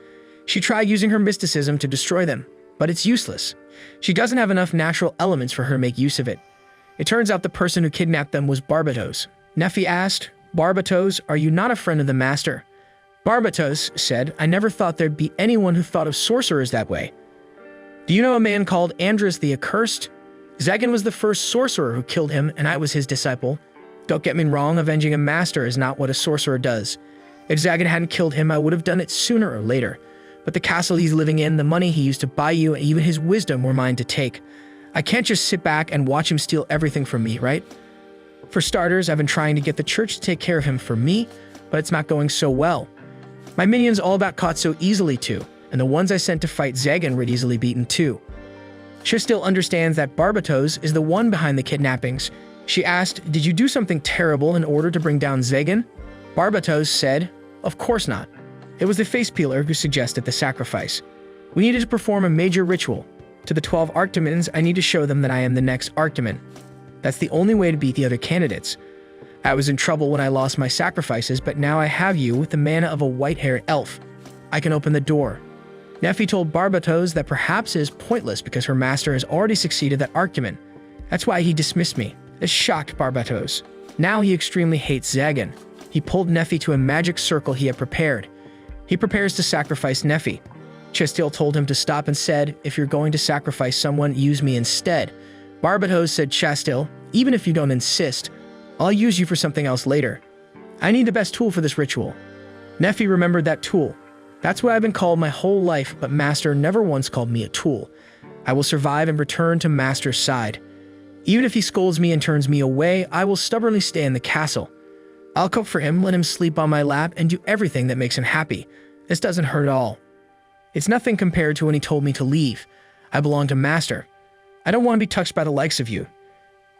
She tried using her mysticism to destroy them, but it's useless. She doesn't have enough natural elements for her to make use of it. It turns out the person who kidnapped them was Barbatos. Nefi asked, "Barbatos, are you not a friend of the master?" Barbatos said, "I never thought there'd be anyone who thought of sorcerers that way. Do you know a man called Andrus the Accursed? Zagan was the first sorcerer who killed him, and I was his disciple. Don't get me wrong, avenging a master is not what a sorcerer does. If Zagan hadn't killed him, I would have done it sooner or later. But the castle he's living in, the money he used to buy you, and even his wisdom were mine to take. I can't just sit back and watch him steal everything from me, right? For starters, I've been trying to get the church to take care of him for me, but it's not going so well. My minions all got caught so easily too, and the ones I sent to fight Zagan were easily beaten too." Chestil understands that Barbatos is the one behind the kidnappings. She asked, "Did you do something terrible in order to bring down Zagan?" Barbatos said, "Of course not. It was the face peeler who suggested the sacrifice. We needed to perform a major ritual. To the 12 Archdemons, I need to show them that I am the next Archdemon. That's the only way to beat the other candidates. I was in trouble when I lost my sacrifices, but now I have you with the mana of a white-haired elf. I can open the door." Nefi told Barbatos that perhaps it is pointless because her master has already succeeded at Archdemon. That's why he dismissed me. This shocked Barbatos. Now he extremely hates Zagan. He pulled Nefi to a magic circle he had prepared. He prepares to sacrifice Nefi. Chestil told him to stop and said, "If you're going to sacrifice someone, use me instead." Barbatos said, "Chestil, even if you don't insist, I'll use you for something else later. I need the best tool for this ritual." Nefi remembered that tool. "That's what I've been called my whole life, but Master never once called me a tool. I will survive and return to Master's side. Even if he scolds me and turns me away, I will stubbornly stay in the castle. I'll cook for him, let him sleep on my lap, and do everything that makes him happy. This doesn't hurt at all. It's nothing compared to when he told me to leave. I belong to Master. I don't want to be touched by the likes of you.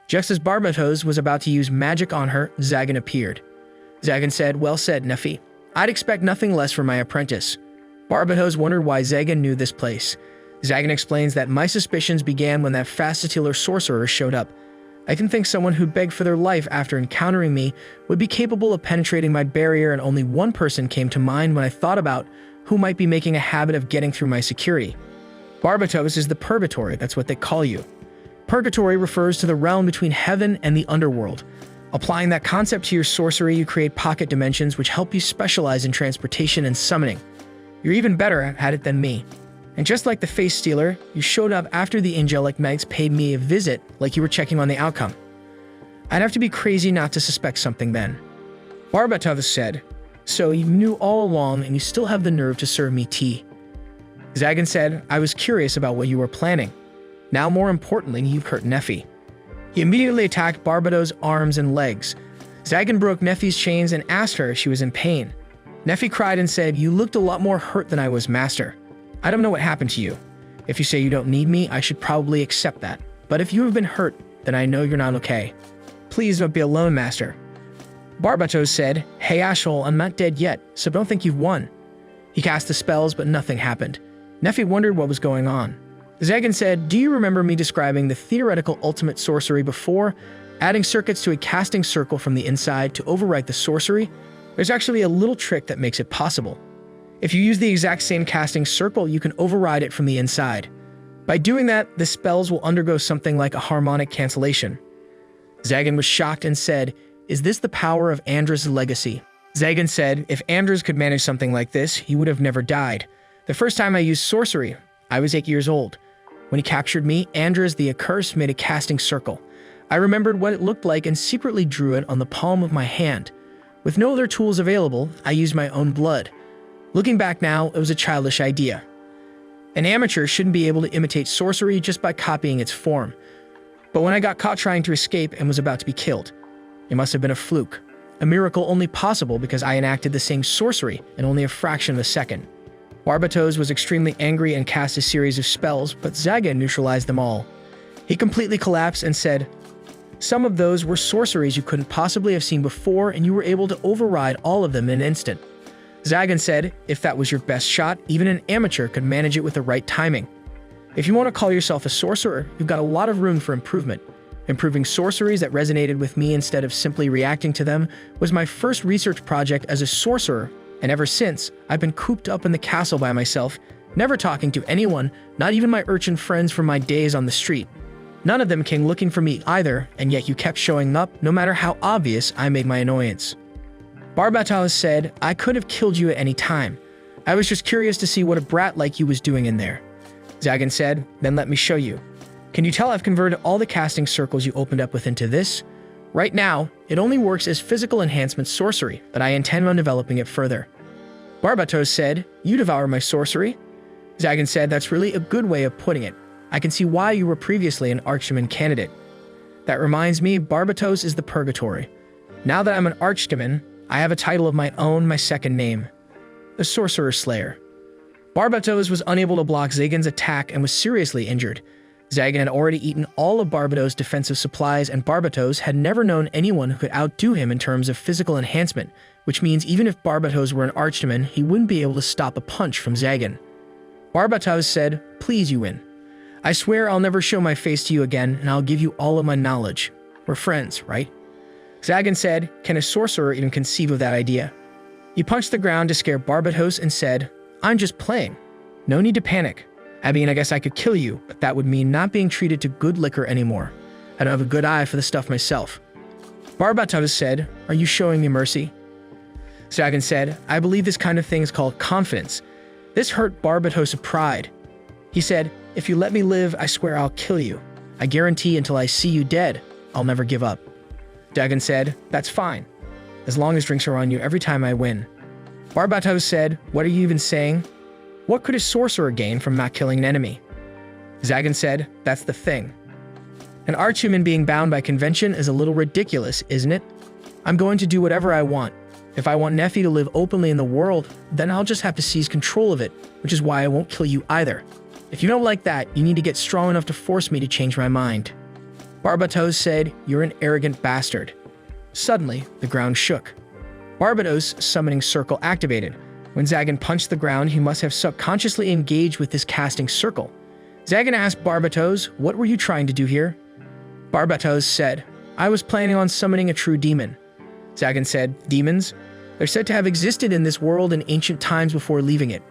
Just as Barbatos was about to use magic on her, Zagan appeared. Zagan said, "Well said, Nephi. I'd expect nothing less from my apprentice." Barbatos wondered why Zagan knew this place. Zagan explains that my suspicions began when that fast-titular sorcerer showed up. I didn't think someone who begged for their life after encountering me would be capable of penetrating my barrier, and only one person came to mind when I thought about who might be making a habit of getting through my security. Barbatos is the purgatory, that's what they call you. Purgatory refers to the realm between heaven and the underworld. Applying that concept to your sorcery, you create pocket dimensions which help you specialize in transportation and summoning. You're even better at it than me. And just like the Face Stealer, you showed up after the Angelic Knights paid me a visit like you were checking on the outcome. I'd have to be crazy not to suspect something then. Barbatos said, "So you knew all along and you still have the nerve to serve me tea." Zagan said, "I was curious about what you were planning. Now more importantly, you've hurt Nephi." He immediately attacked Barbatos' arms and legs. Zagan broke Nephi's chains and asked her if she was in pain. Nephi cried and said, "You looked a lot more hurt than I was, Master. I don't know what happened to you. If you say you don't need me, I should probably accept that. But if you have been hurt, then I know you're not okay. Please don't be alone, Master." Barbatos said, "Hey Ashhole, I'm not dead yet, so don't think you've won." He cast the spells, but nothing happened. Nephi wondered what was going on. Zagan said, "Do you remember me describing the theoretical ultimate sorcery before? Adding circuits to a casting circle from the inside to overwrite the sorcery? There's actually a little trick that makes it possible. If you use the exact same casting circle, you can override it from the inside. By doing that, the spells will undergo something like a harmonic cancellation." Zagan was shocked and said, "Is this the power of Andra's legacy?" Zagan said, "If Andras could manage something like this, he would have never died. The first time I used sorcery, I was 8 years old. When he captured me, Andras the Accursed made a casting circle. I remembered what it looked like and secretly drew it on the palm of my hand. With no other tools available, I used my own blood. Looking back now, it was a childish idea. An amateur shouldn't be able to imitate sorcery just by copying its form. But when I got caught trying to escape and was about to be killed, it must have been a fluke. A miracle only possible because I enacted the same sorcery in only a fraction of a second." Barbatos was extremely angry and cast a series of spells, but Zagan neutralized them all. He completely collapsed and said, "Some of those were sorceries you couldn't possibly have seen before, and you were able to override all of them in an instant." Zagan said, "If that was your best shot, even an amateur could manage it with the right timing. If you want to call yourself a sorcerer, you've got a lot of room for improvement. Improving sorceries that resonated with me instead of simply reacting to them was my first research project as a sorcerer, and ever since, I've been cooped up in the castle by myself, never talking to anyone, not even my urchin friends from my days on the street. None of them came looking for me either, and yet you kept showing up no matter how obvious I made my annoyance." Barbatos said, "I could have killed you at any time. I was just curious to see what a brat like you was doing in there." Zagan said, "Then let me show you. Can you tell I've converted all the casting circles you opened up with into this? Right now, it only works as physical enhancement sorcery, but I intend on developing it further." Barbatos said, "You devour my sorcery?" Zagan said, "That's really a good way of putting it. I can see why you were previously an Archdemon candidate. That reminds me, Barbatos is the purgatory. Now that I'm an Archdemon, I have a title of my own, my second name, the Sorcerer Slayer." Barbatos was unable to block Zagan's attack and was seriously injured. Zagan had already eaten all of Barbatos' defensive supplies, and Barbatos had never known anyone who could outdo him in terms of physical enhancement, which means even if Barbatos were an Archdemon, he wouldn't be able to stop a punch from Zagan. Barbatos said, "Please, you win. I swear I'll never show my face to you again, and I'll give you all of my knowledge. We're friends, right?" Zagan said, "Can a sorcerer even conceive of that idea?" He punched the ground to scare Barbatos and said, "I'm just playing. No need to panic. I mean, I guess I could kill you, but that would mean not being treated to good liquor anymore. I don't have a good eye for the stuff myself." Barbatos said, "Are you showing me mercy?" Zagan said, "I believe this kind of thing is called confidence." This hurt Barbatos' pride. He said, "If you let me live, I swear I'll kill you. I guarantee until I see you dead, I'll never give up." Zagan said, "That's fine, as long as drinks are on you every time I win." Barbatos said, "What are you even saying? What could a sorcerer gain from not killing an enemy?" Zagan said, "That's the thing. An archhuman being bound by convention is a little ridiculous, isn't it? I'm going to do whatever I want. If I want Nephi to live openly in the world, then I'll just have to seize control of it, which is why I won't kill you either. If you don't like that, you need to get strong enough to force me to change my mind." Barbatos said, "You're an arrogant bastard." Suddenly, the ground shook. Barbatos' summoning circle activated. When Zagan punched the ground, he must have subconsciously engaged with this casting circle. Zagan asked Barbatos, "What were you trying to do here?" Barbatos said, "I was planning on summoning a true demon." Zagan said, "Demons? They're said to have existed in this world in ancient times before leaving it.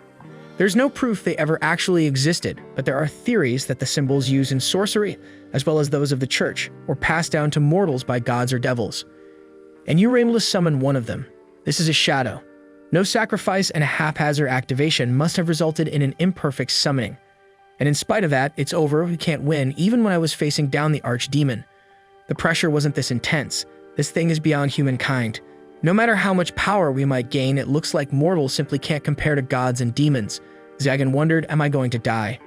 There's no proof they ever actually existed, but there are theories that the symbols used in sorcery, as well as those of the church, were passed down to mortals by gods or devils. And you were able to summon one of them. This is a shadow. No sacrifice and a haphazard activation must have resulted in an imperfect summoning. And in spite of that, it's over, we can't win, even when I was facing down the Archdemon. The pressure wasn't this intense. This thing is beyond humankind. No matter how much power we might gain, it looks like mortals simply can't compare to gods and demons." Zagan wondered, "Am I going to die?"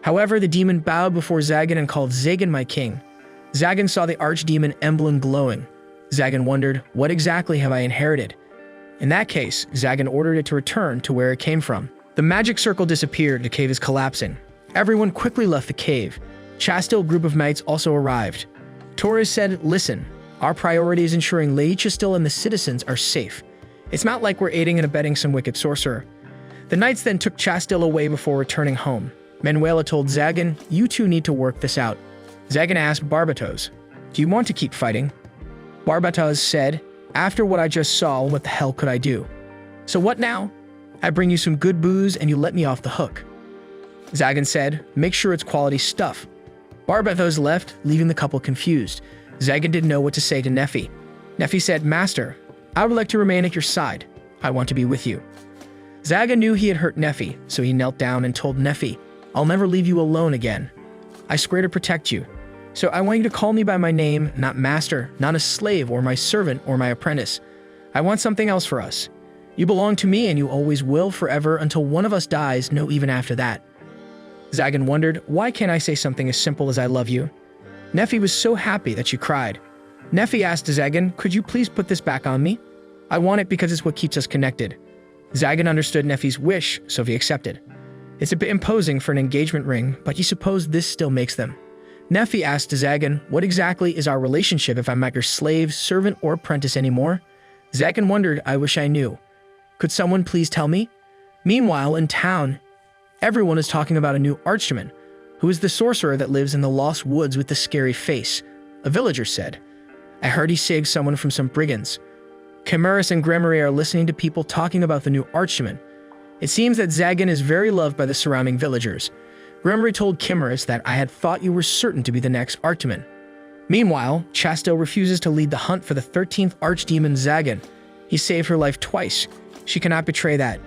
However, the demon bowed before Zagan and called Zagan my king. Zagan saw the Archdemon emblem glowing. Zagan wondered, "What exactly have I inherited?" In that case, Zagan ordered it to return to where it came from. The magic circle disappeared, the cave is collapsing. Everyone quickly left the cave. Chastil's group of knights also arrived. Torres said, "Listen, our priority is ensuring Lady Chastil and the citizens are safe. It's not like we're aiding and abetting some wicked sorcerer." The knights then took Chastil away before returning home. Manuela told Zagan, "You two need to work this out." Zagan asked Barbatos, "Do you want to keep fighting?" Barbatos said, "After what I just saw, what the hell could I do? So what now? I bring you some good booze and you let me off the hook." Zagan said, "Make sure it's quality stuff." Barbatos left, leaving the couple confused. Zagan didn't know what to say to Nephi. Nephi said, "Master, I would like to remain at your side. I want to be with you." Zagan knew he had hurt Nephi, so he knelt down and told Nephi, "I'll never leave you alone again. I swear to protect you. So I want you to call me by my name, not master, not a slave or my servant or my apprentice. I want something else for us. You belong to me and you always will forever until one of us dies, no even after that." Zagan wondered, "Why can't I say something as simple as I love you?" Nephi was so happy that she cried. Nephi asked Zagan, "Could you please put this back on me? I want it because it's what keeps us connected." Zagan understood Nephi's wish, so he accepted. It's a bit imposing for an engagement ring, but you suppose this still makes them. Nephi asked Zagan, "What exactly is our relationship if I'm not your slave, servant, or apprentice anymore?" Zagan wondered, "I wish I knew. Could someone please tell me?" Meanwhile, in town, everyone is talking about a new Archdemon, who is the sorcerer that lives in the lost woods with the scary face. A villager said, "I heard he saved someone from some brigands." Chimerus and Gremory are listening to people talking about the new Archdemon. It seems that Zagan is very loved by the surrounding villagers. Gremory told Chimerus that I had thought you were certain to be the next Archdemon. Meanwhile, Chastil refuses to lead the hunt for the 13th Archdemon Zagan. He saved her life twice. She cannot betray that.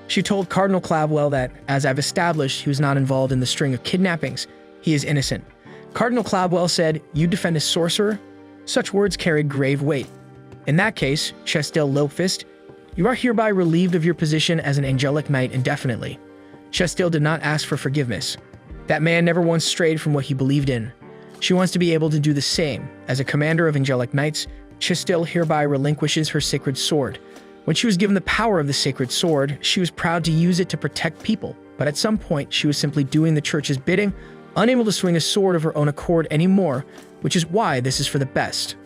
She told Cardinal Clabwell that, as I've established, he was not involved in the string of kidnappings. He is innocent. Cardinal Clabwell said, "You defend a sorcerer?" Such words carried grave weight. In that case, Chastil Lilfist, you are hereby relieved of your position as an angelic knight indefinitely. Chastil did not ask for forgiveness. That man never once strayed from what he believed in. She wants to be able to do the same. As a commander of angelic knights, Chastil hereby relinquishes her sacred sword. When she was given the power of the sacred sword, she was proud to use it to protect people, but at some point she was simply doing the church's bidding, unable to swing a sword of her own accord anymore, which is why this is for the best.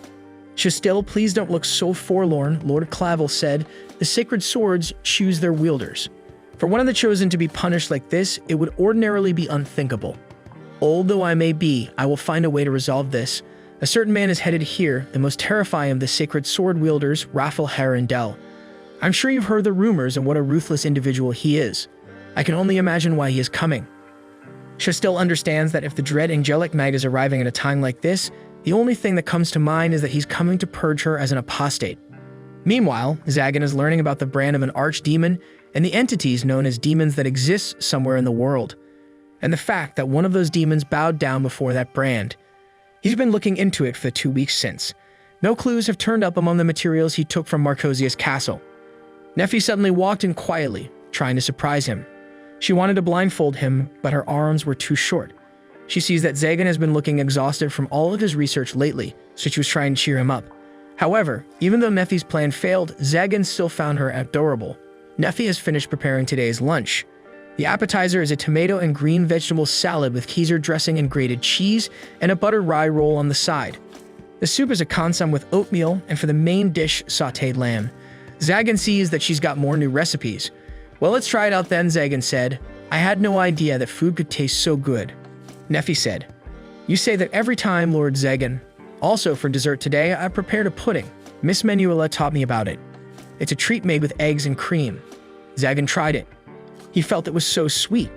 Chastil, please don't look so forlorn, Lord Clavel said. The sacred swords choose their wielders. For one of the chosen to be punished like this, it would ordinarily be unthinkable. Old though I may be, I will find a way to resolve this. A certain man is headed here, the most terrifying of the sacred sword wielders, Raphael Harendel. I'm sure you've heard the rumors of what a ruthless individual he is. I can only imagine why he is coming. Chastil understands that if the dread angelic knight is arriving at a time like this, the only thing that comes to mind is that he's coming to purge her as an apostate. Meanwhile, Zagan is learning about the brand of an archdemon and the entities known as demons that exist somewhere in the world, and the fact that one of those demons bowed down before that brand. He's been looking into it for the 2 weeks since. No clues have turned up among the materials he took from Marcosia's castle. Nephi suddenly walked in quietly, trying to surprise him. She wanted to blindfold him, but her arms were too short. She sees that Zagan has been looking exhausted from all of his research lately, so she was trying to cheer him up. However, even though Nephi's plan failed, Zagan still found her adorable. Nephi has finished preparing today's lunch. The appetizer is a tomato and green vegetable salad with Kaiser dressing and grated cheese, and a buttered rye roll on the side. The soup is a consomme with oatmeal, and for the main dish, sautéed lamb. Zagan sees that she's got more new recipes. "Well, let's try it out then," Zagan said. "I had no idea that food could taste so good." Nephi said, "You say that every time, Lord Zagan. Also, for dessert today, I prepared a pudding. Miss Manuela taught me about it. It's a treat made with eggs and cream." Zagan tried it. He felt it was so sweet.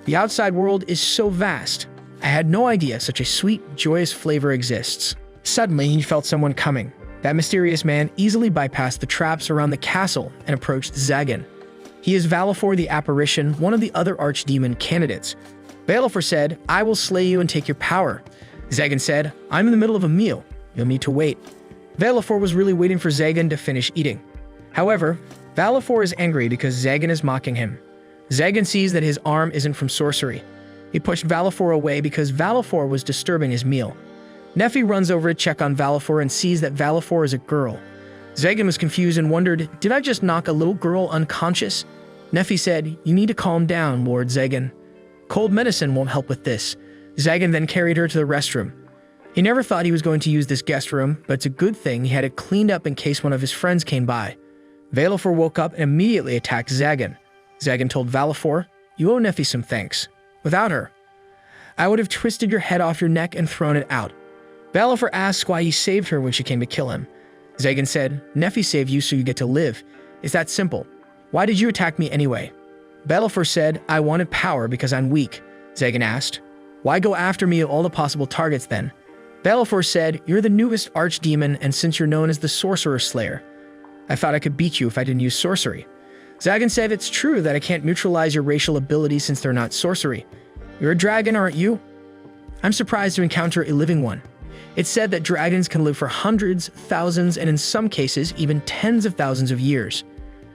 The outside world is so vast. I had no idea such a sweet, joyous flavor exists. Suddenly, he felt someone coming. That mysterious man easily bypassed the traps around the castle and approached Zagan. He is Valifor the Apparition, one of the other Archdemon candidates. Valifor said, "I will slay you and take your power." Zagan said, "I'm in the middle of a meal. You'll need to wait." Valifor was really waiting for Zagan to finish eating. However, Valifor is angry because Zagan is mocking him. Zagan sees that his arm isn't from sorcery. He pushed Valifor away because Valifor was disturbing his meal. Nephi runs over to check on Valifor and sees that Valifor is a girl. Zagan was confused and wondered, "Did I just knock a little girl unconscious?" Nephi said, "You need to calm down, Lord Zagan. Cold medicine won't help with this." Zagan then carried her to the restroom. He never thought he was going to use this guest room, but it's a good thing he had it cleaned up in case one of his friends came by. Valifor woke up and immediately attacked Zagan. Zagan told Valifor, "You owe Nephi some thanks. Without her, I would have twisted your head off your neck and thrown it out." Valifor asks why he saved her when she came to kill him. Zagan said, "Nephi saved you so you get to live. It's that simple. Why did you attack me anyway?" Valifor said, "I wanted power because I'm weak." Zagan asked, "Why go after me of all the possible targets then?" Valifor said, "You're the newest Archdemon, and since you're known as the Sorcerer Slayer, I thought I could beat you if I didn't use sorcery." Zagan said, "It's true that I can't neutralize your racial abilities since they're not sorcery. You're a dragon, aren't you?" "I'm surprised to encounter a living one. It's said that dragons can live for hundreds, thousands, and in some cases, even tens of thousands of years."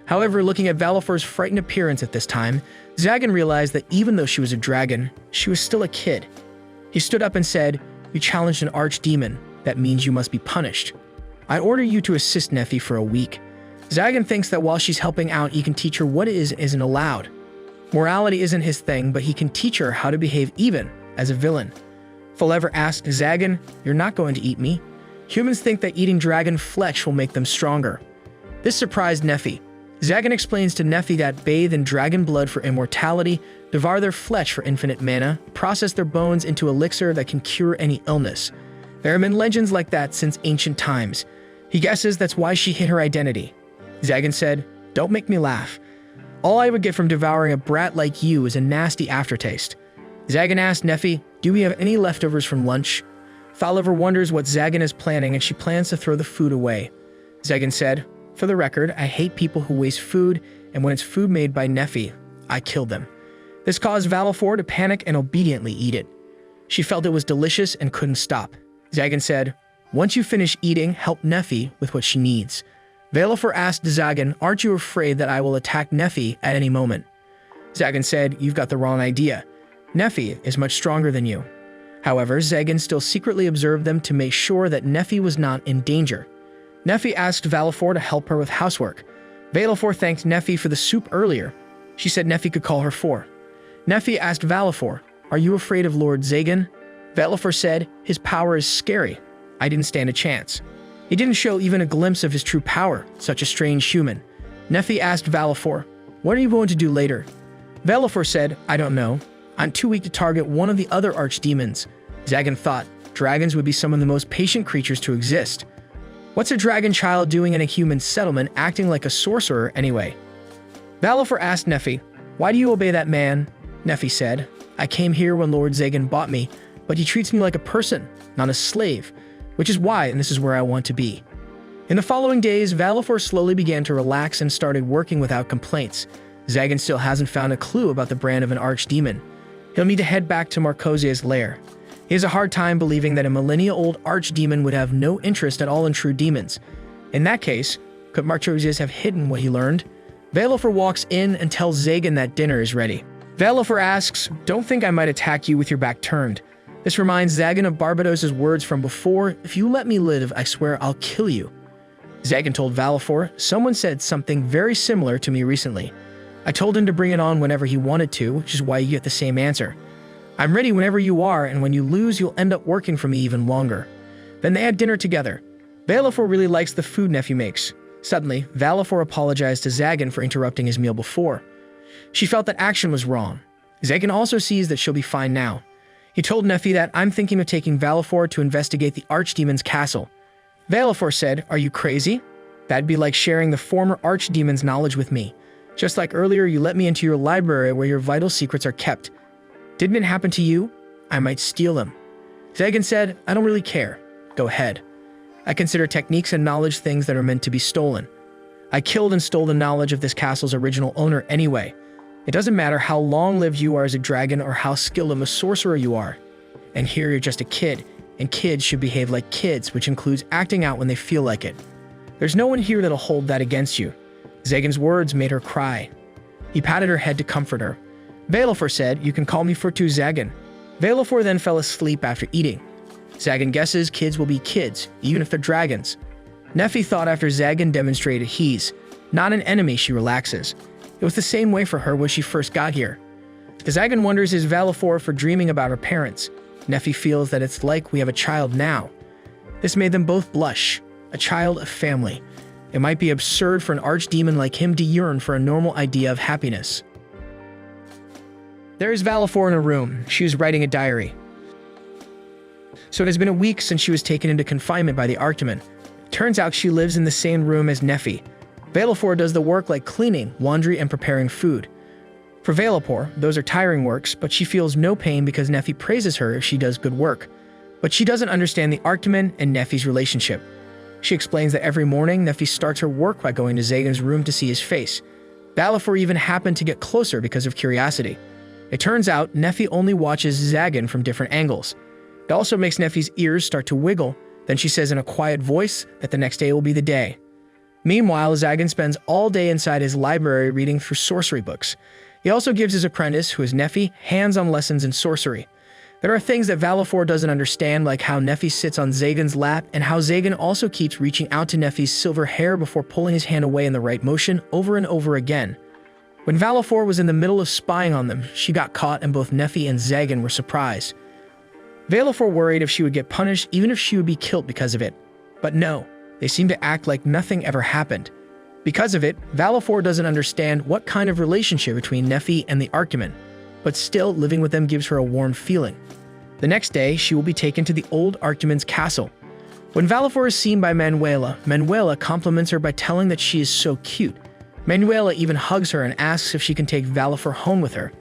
However, looking at Valifor's frightened appearance at this time, Zagan realized that even though she was a dragon, she was still a kid. He stood up and said, "You challenged an archdemon. That means you must be punished. I order you to assist Nephi for a week." Zagan thinks that while she's helping out, he can teach her what isn't allowed. Morality isn't his thing, but he can teach her how to behave even as a villain. Forever asked Zagan, "You're not going to eat me? Humans think that eating dragon flesh will make them stronger." This surprised Nephi. Zagan explains to Nephi that bathe in dragon blood for immortality, devour their flesh for infinite mana, process their bones into elixir that can cure any illness. There have been legends like that since ancient times. He guesses that's why she hid her identity. Zagan said, "Don't make me laugh. All I would get from devouring a brat like you is a nasty aftertaste." Zagan asked Nephi, "Do we have any leftovers from lunch?" Thaliver wonders what Zagan is planning and she plans to throw the food away. Zagan said, "For the record, I hate people who waste food, and when it's food made by Nephi, I kill them." This caused Valifor to panic and obediently eat it. She felt it was delicious and couldn't stop. Zagan said, "Once you finish eating, help Nephi with what she needs." Valifor asked Zagan, "Aren't you afraid that I will attack Nephi at any moment?" Zagan said, "You've got the wrong idea. Nephi is much stronger than you." However, Zagan still secretly observed them to make sure that Nephi was not in danger. Nephi asked Valifor to help her with housework. Valifor thanked Nephi for the soup earlier. She said Nephi could call her for. Nephi asked Valifor, "Are you afraid of Lord Zagan?" Valifor said, "His power is scary. I didn't stand a chance. He didn't show even a glimpse of his true power, such a strange human." Nephi asked Valifor, "What are you going to do later?" Valifor said, "I don't know. I'm too weak to target one of the other archdemons." Zagan thought, dragons would be some of the most patient creatures to exist. What's a dragon child doing in a human settlement acting like a sorcerer anyway? Valifor asked Nephi, "Why do you obey that man?" Nephi said, "I came here when Lord Zagan bought me, but he treats me like a person, not a slave, which is why, and this is where I want to be." In the following days, Valifor slowly began to relax and started working without complaints. Zagan still hasn't found a clue about the brand of an archdemon. He'll need to head back to Marcosia's lair. He has a hard time believing that a millennia-old archdemon would have no interest at all in true demons. In that case, could Marcosius have hidden what he learned? Valifor walks in and tells Zagan that dinner is ready. Valifor asks, "Don't think I might attack you with your back turned." This reminds Zagan of Barbados' words from before, "If you let me live, I swear I'll kill you." Zagan told Valifor, "Someone said something very similar to me recently. I told him to bring it on whenever he wanted to, which is why you get the same answer. I'm ready whenever you are, and when you lose, you'll end up working for me even longer." Then they had dinner together. Valifor really likes the food Nephi makes. Suddenly, Valifor apologized to Zagan for interrupting his meal before. She felt that action was wrong. Zagan also sees that she'll be fine now. He told Nephi that, "I'm thinking of taking Valifor to investigate the Archdemon's castle." Valifor said, "Are you crazy? That'd be like sharing the former Archdemon's knowledge with me. Just like earlier you let me into your library where your vital secrets are kept. Didn't it happen to you? I might steal them." Zagan said, "I don't really care. Go ahead. I consider techniques and knowledge things that are meant to be stolen. I killed and stole the knowledge of this castle's original owner anyway. It doesn't matter how long-lived you are as a dragon or how skilled of a sorcerer you are. And here you're just a kid, and kids should behave like kids, which includes acting out when they feel like it. There's no one here that'll hold that against you." Zagan's words made her cry. He patted her head to comfort her. Valifor said, "You can call me Furtu Zagan." Valifor then fell asleep after eating. Zagan guesses kids will be kids, even if they're dragons. Nephi thought after Zagan demonstrated he's not an enemy, she relaxes. It was the same way for her when she first got here. Zagan wonders is Valifor for dreaming about her parents. Nephi feels that it's like we have a child now. This made them both blush. A child, a family. It might be absurd for an archdemon like him to yearn for a normal idea of happiness. There is Valifor in her room. She was writing a diary. So it has been a week since she was taken into confinement by the Archdemon. Turns out she lives in the same room as Nephi. Valifor does the work like cleaning, laundry, and preparing food. For Valifor, those are tiring works, but she feels no pain because Nephi praises her if she does good work. But she doesn't understand the Archdemon and Nephi's relationship. She explains that every morning, Nephi starts her work by going to Zagan's room to see his face. Valifor even happened to get closer because of curiosity. It turns out Nephi only watches Zagan from different angles. It also makes Nephi's ears start to wiggle. Then she says in a quiet voice that the next day will be the day. Meanwhile, Zagan spends all day inside his library reading through sorcery books. He also gives his apprentice, who is Nephi, hands-on lessons in sorcery. There are things that Valifor doesn't understand, like how Nephi sits on Zagan's lap and how Zagan also keeps reaching out to Nephi's silver hair before pulling his hand away in the right motion over and over again. When Valifor was in the middle of spying on them, she got caught and both Nephi and Zagan were surprised. Valifor worried if she would get punished, even if she would be killed because of it. But no, they seem to act like nothing ever happened. Because of it, Valifor doesn't understand what kind of relationship between Nephi and the Archdemon, but still living with them gives her a warm feeling. The next day, she will be taken to the old Archdemon's castle. When Valifor is seen by Manuela, Manuela compliments her by telling that she is so cute. Manuela even hugs her and asks if she can take Valifor home with her.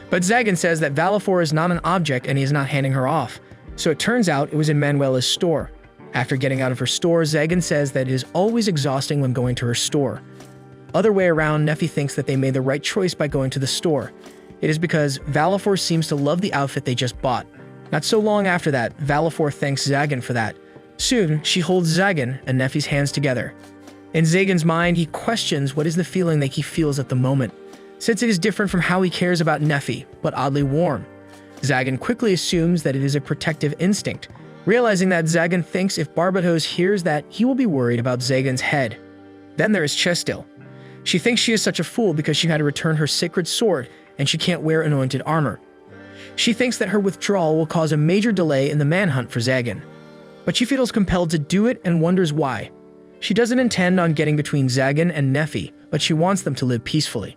But Zagan says that Valifor is not an object and he is not handing her off. So it turns out it was in Manuela's store. After getting out of her store, Zagan says that it is always exhausting when going to her store. Other way around, Nephi thinks that they made the right choice by going to the store. It is because Valifor seems to love the outfit they just bought. Not so long after that, Valifor thanks Zagan for that. Soon, she holds Zagan and Nephi's hands together. In Zagan's mind, he questions what is the feeling that he feels at the moment, since it is different from how he cares about Nephi, but oddly warm. Zagan quickly assumes that it is a protective instinct, realizing that Zagan thinks if Barbatos hears that, he will be worried about Zagan's head. Then there is Chestil. She thinks she is such a fool because she had to return her sacred sword and she can't wear anointed armor. She thinks that her withdrawal will cause a major delay in the manhunt for Zagan, but she feels compelled to do it and wonders why. She doesn't intend on getting between Zagan and Nephi, but she wants them to live peacefully.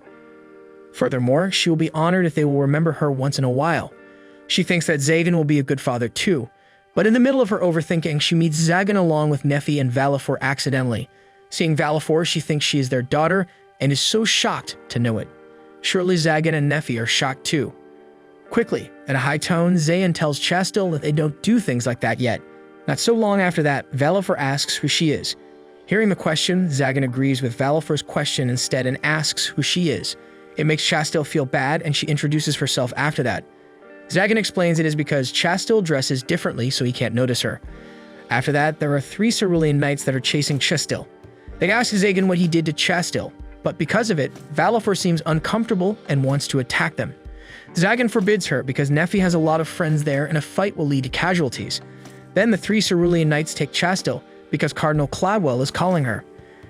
Furthermore, she will be honored if they will remember her once in a while. She thinks that Zagan will be a good father too, but in the middle of her overthinking, she meets Zagan along with Nephi and Valifor accidentally. Seeing Valifor, she thinks she is their daughter and is so shocked to know it. Surely Zagan and Nephi are shocked too. Quickly, at a high tone, Zagan tells Chastil that they don't do things like that yet. Not so long after that, Valifor asks who she is. Hearing the question, Zagan agrees with Valifor's question instead and asks who she is. It makes Chastil feel bad and she introduces herself after that. Zagan explains it is because Chastil dresses differently so he can't notice her. After that, there are 3 cerulean knights that are chasing Chastil. They ask Zagan what he did to Chastil, but because of it, Valifor seems uncomfortable and wants to attack them. Zagan forbids her because Nephi has a lot of friends there and a fight will lead to casualties. Then the three Cerulean Knights take Chastil because Cardinal Cladwell is calling her.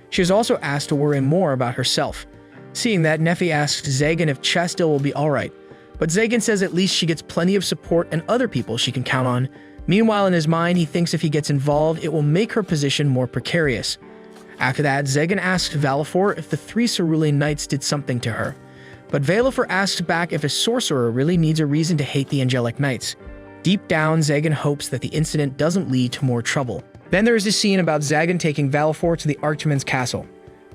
She is also asked to worry more about herself. Seeing that, Nephi asks Zagan if Chastil will be alright, but Zagan says at least she gets plenty of support and other people she can count on. Meanwhile, in his mind, he thinks if he gets involved, it will make her position more precarious. After that, Zagan asks Valifor if the three Cerulean Knights did something to her. But Valifor asks back if a sorcerer really needs a reason to hate the Angelic Knights. Deep down, Zagan hopes that the incident doesn't lead to more trouble. Then there is a scene about Zagan taking Valifor to the Archdemon's castle.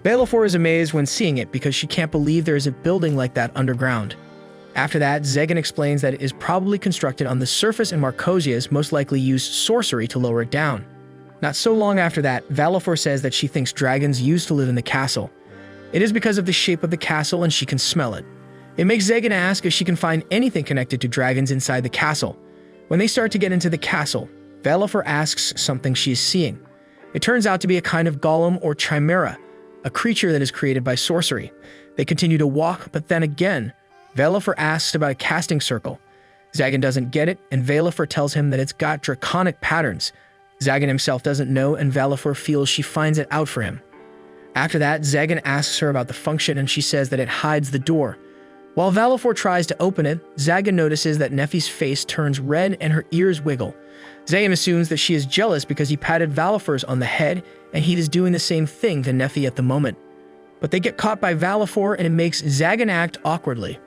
Valifor is amazed when seeing it because she can't believe there is a building like that underground. After that, Zagan explains that it is probably constructed on the surface and Marcosias most likely used sorcery to lower it down. Not so long after that, Valifor says that she thinks dragons used to live in the castle. It is because of the shape of the castle and she can smell it. It makes Zagan ask if she can find anything connected to dragons inside the castle. When they start to get into the castle, Valifor asks something she is seeing. It turns out to be a kind of golem or chimera, a creature that is created by sorcery. They continue to walk, but then again, Valifor asks about a casting circle. Zagan doesn't get it, and Valifor tells him that it's got draconic patterns. Zagan himself doesn't know, and Valifor feels she finds it out for him. After that, Zagan asks her about the function, and she says that it hides the door. While Valifor tries to open it, Zagan notices that Nephi's face turns red and her ears wiggle. Zagan assumes that she is jealous because he patted Valifor's on the head, and he is doing the same thing to Nephi at the moment. But they get caught by Valifor, and it makes Zagan act awkwardly.